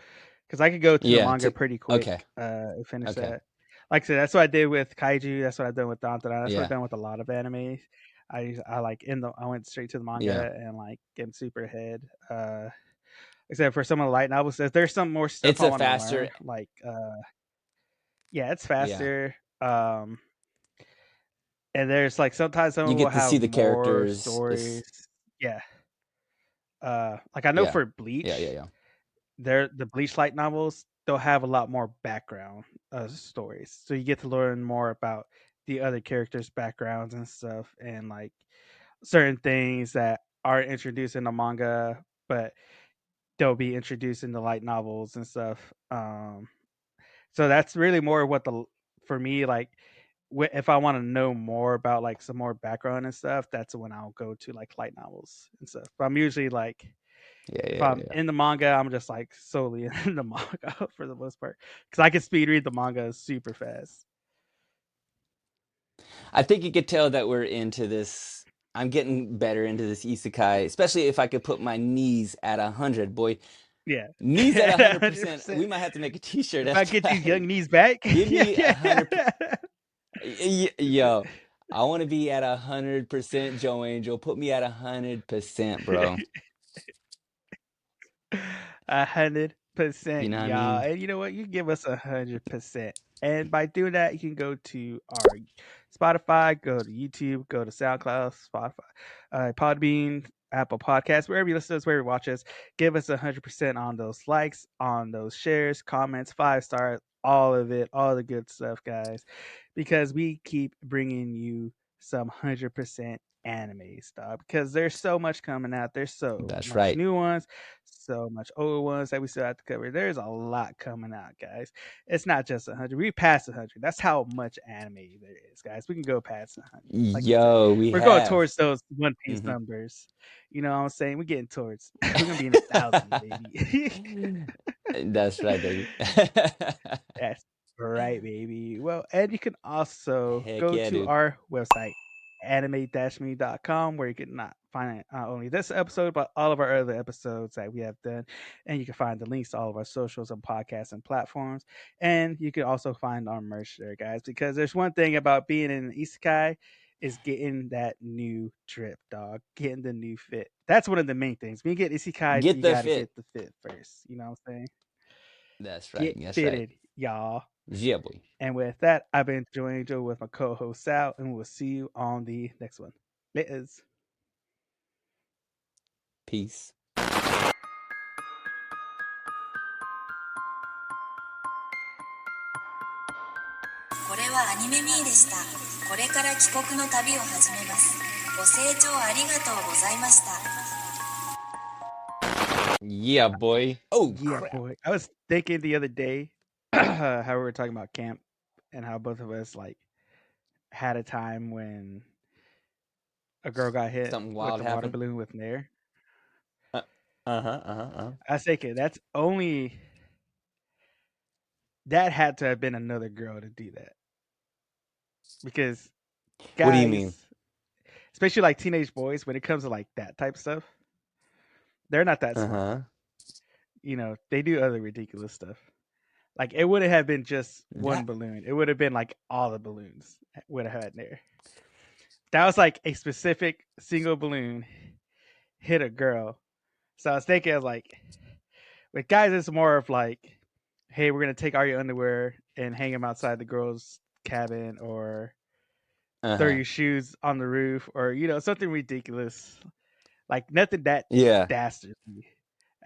Speaker 2: Because I could go to the
Speaker 1: Yeah.
Speaker 2: manga pretty quick,
Speaker 1: Okay.
Speaker 2: and finish
Speaker 1: Okay.
Speaker 2: that. Like I said, that's what I did with Kaiju. That's what I've done with Dantaran. That's what I've
Speaker 1: Yeah.
Speaker 2: done with a lot of anime. I like I went straight to the
Speaker 1: Yeah.
Speaker 2: manga and like getting super ahead. Except for some of the light novels, if there's some more stuff
Speaker 1: It's
Speaker 2: I
Speaker 1: a
Speaker 2: want to
Speaker 1: faster.
Speaker 2: learn, like yeah, it's
Speaker 1: Yeah.
Speaker 2: faster. And there's like sometimes
Speaker 1: You
Speaker 2: some will
Speaker 1: get to see
Speaker 2: have
Speaker 1: the
Speaker 2: more
Speaker 1: characters.
Speaker 2: stories.
Speaker 1: It's
Speaker 2: Yeah. Like I know
Speaker 1: yeah.
Speaker 2: for
Speaker 1: Yeah. Yeah.
Speaker 2: Bleach,
Speaker 1: Yeah.
Speaker 2: the Bleach light novels, they'll have a lot more background stories, so you get to learn more about the other characters' backgrounds and stuff, and like certain things that are introduced in the manga, but they'll be introduced in the light novels and stuff. So that's really more what the for me like if I want to know more about like some more background and stuff, that's when I'll go to like light novels and stuff. But I'm usually like
Speaker 1: Yeah.
Speaker 2: if
Speaker 1: Yeah.
Speaker 2: I'm
Speaker 1: Yeah.
Speaker 2: in the manga, I'm just like solely in the manga for the most part because I can speed read the manga super fast.
Speaker 1: I think you could tell that we're into this. I'm getting better into this isekai, especially if I could put my knees at 100. Boy,
Speaker 2: Yeah,
Speaker 1: knees at 100%.
Speaker 2: 100%.
Speaker 1: We might have to make a t-shirt
Speaker 2: If I
Speaker 1: after
Speaker 2: get these
Speaker 1: that.
Speaker 2: young knees back,
Speaker 1: Give
Speaker 2: yeah,
Speaker 1: me a hundred.
Speaker 2: yeah,
Speaker 1: Yo, I want to be at 100% Joe Angel. Put me at 100%, bro.
Speaker 2: 100.
Speaker 1: You know what I
Speaker 2: y'all.
Speaker 1: mean?
Speaker 2: And you know what? You give us 100%. And by doing that, you can go to our Spotify, go to YouTube, go to SoundCloud, Spotify, Podbean, Apple Podcasts, wherever you listen to us, wherever you watch us. Give us 100% on those likes, on those shares, comments, 5 stars, all of it, all the good stuff, guys, because we keep bringing you some 100% anime stuff because there's so much coming out. There's so
Speaker 1: That's
Speaker 2: much
Speaker 1: right.
Speaker 2: new ones, so much old ones that we still have to cover. There's a lot coming out, guys. It's not just 100. We passed 100. That's how much anime there is, guys. We can go past 100. Like we said,
Speaker 1: Yo, we
Speaker 2: we're going
Speaker 1: have.
Speaker 2: towards those One Piece
Speaker 1: Hmm.
Speaker 2: numbers. You know what I'm saying? We're getting towards. We're gonna be in the thousands, baby.
Speaker 1: That's right, baby.
Speaker 2: That's right, baby. Well, and you can also
Speaker 1: Heck
Speaker 2: go
Speaker 1: yeah,
Speaker 2: to
Speaker 1: dude.
Speaker 2: our website, anime-me.com, where you can not find not only this episode, but all of our other episodes that we have done. And you can find the links to all of our socials and podcasts and platforms. And you can also find our merch there, guys, because there's one thing about being in an isekai is getting that new drip, dog, getting the new fit. That's one of the main things. When you get isekai,
Speaker 1: Get
Speaker 2: you
Speaker 1: the
Speaker 2: got to
Speaker 1: fit.
Speaker 2: get the fit first. You know what I'm saying?
Speaker 1: That's right.
Speaker 2: Get
Speaker 1: That's right.
Speaker 2: fitted, y'all.
Speaker 1: Yeah, boy.
Speaker 2: And with that, I've been joined Joe with my co-host Sal, and we'll see you on the next one. Laters.
Speaker 1: Peace.
Speaker 3: これはアニメミーでした。これから帰国の旅を始めます。ご清聴ありがとうございました。
Speaker 1: Yeah, boy. Oh,
Speaker 2: Yeah,
Speaker 1: crap.
Speaker 2: boy. I was thinking the other day how we were talking about camp and how both of us like had a time when a girl got hit
Speaker 1: Something
Speaker 2: with
Speaker 1: wild
Speaker 2: the water
Speaker 1: happened.
Speaker 2: balloon with Nair.
Speaker 1: Uh huh. Uh-huh.
Speaker 2: I was thinking that's only that had to have been another girl to do that because
Speaker 1: What do you mean?
Speaker 2: guys, especially like teenage boys, when it comes to like that type of stuff, they're not that
Speaker 1: Uh
Speaker 2: smart.
Speaker 1: huh.
Speaker 2: You know, they do other ridiculous stuff. Like it wouldn't have been just one
Speaker 1: That
Speaker 2: balloon. It would have been like all the balloons would have had there. That was like a specific single balloon hit a girl. So I was thinking, I was like, with guys, it's more of like, hey, we're gonna take all your underwear and hang them outside the girl's cabin, or
Speaker 1: uh
Speaker 2: throw
Speaker 1: huh.
Speaker 2: your shoes on the roof, or something ridiculous, like nothing that
Speaker 1: Yeah.
Speaker 2: dastardly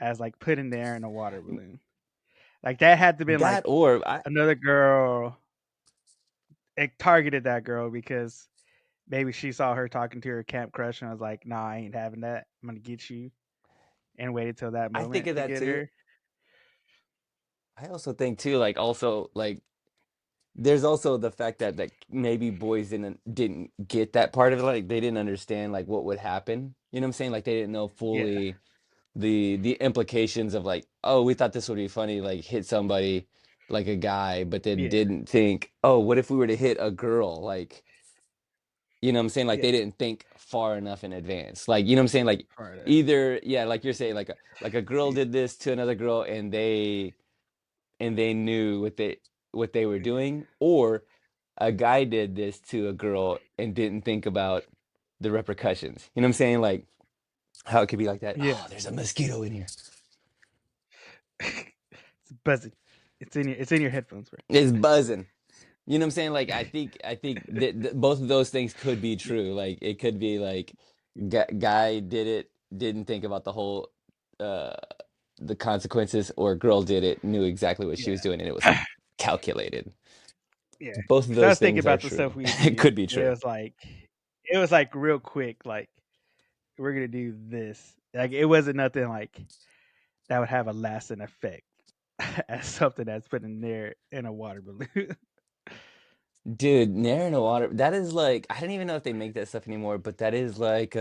Speaker 2: as like putting there in a water balloon. Like that had to been like
Speaker 1: That or I
Speaker 2: another girl. It targeted that girl because maybe she saw her talking to her camp crush and was like, "Nah, I ain't having that. I'm gonna get you," and waited till that
Speaker 1: I think
Speaker 2: moment
Speaker 1: of
Speaker 2: to
Speaker 1: that
Speaker 2: get
Speaker 1: too.
Speaker 2: her.
Speaker 1: I also think too, like also like there's also the fact that like maybe boys didn't get that part of it. Like they didn't understand like what would happen. You know what I'm saying? Like they didn't know
Speaker 2: Yeah,
Speaker 1: fully the implications of like, oh, we thought this would be funny, like hit somebody like a guy, but then
Speaker 2: yeah,
Speaker 1: didn't think, oh, what if we were to hit a girl? Like, you know what I'm saying? Like
Speaker 2: yeah.
Speaker 1: they didn't think far enough in advance. Like, you know what I'm saying? Like
Speaker 2: Part of
Speaker 1: either, yeah, like you're saying, like a girl
Speaker 2: yeah,
Speaker 1: did this to another girl and they knew what they were doing, or a guy did this to a girl and didn't think about the repercussions. You know what I'm saying? Like how it could be like that.
Speaker 2: yeah.
Speaker 1: Oh, there's a mosquito in here.
Speaker 2: It's buzzing. It's in your headphones, bro.
Speaker 1: It's buzzing. You know what I'm saying? Like I think that both of those things could be
Speaker 2: Yeah,
Speaker 1: true. Like it could be like guy did it, didn't think about the whole uh the consequences, or girl did it, knew exactly what she was doing, and it was
Speaker 2: yeah,
Speaker 1: calculated.
Speaker 2: yeah.
Speaker 1: Both of
Speaker 2: Because I
Speaker 1: those
Speaker 2: was thinking
Speaker 1: things are
Speaker 2: about the stuff
Speaker 1: true.
Speaker 2: we
Speaker 1: It
Speaker 2: did.
Speaker 1: could be
Speaker 2: It
Speaker 1: true.
Speaker 2: was like, real quick. Like we're gonna do this. Like it wasn't nothing like that would have a lasting effect as something that's put in there in a water balloon.
Speaker 1: Dude, Nair in the water, that is like I don't even know if they make that stuff anymore, but that is like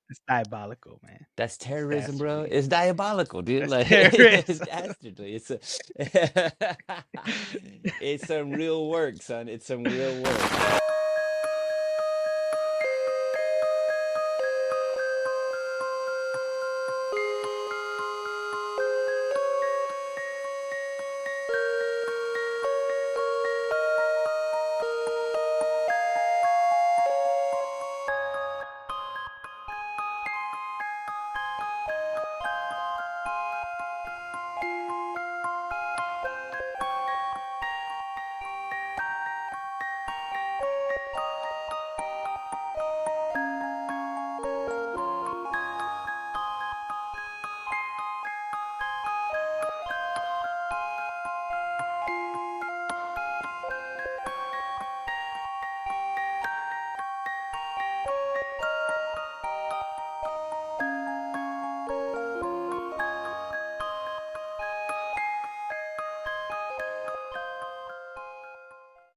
Speaker 2: It's diabolical, man.
Speaker 1: that's
Speaker 2: It's
Speaker 1: terrorism, bro.
Speaker 2: dastardly.
Speaker 1: It's diabolical, dude.
Speaker 2: That's
Speaker 1: Like it's
Speaker 2: terrorism.
Speaker 1: dastardly. It's it's some real work, son. It's some real work.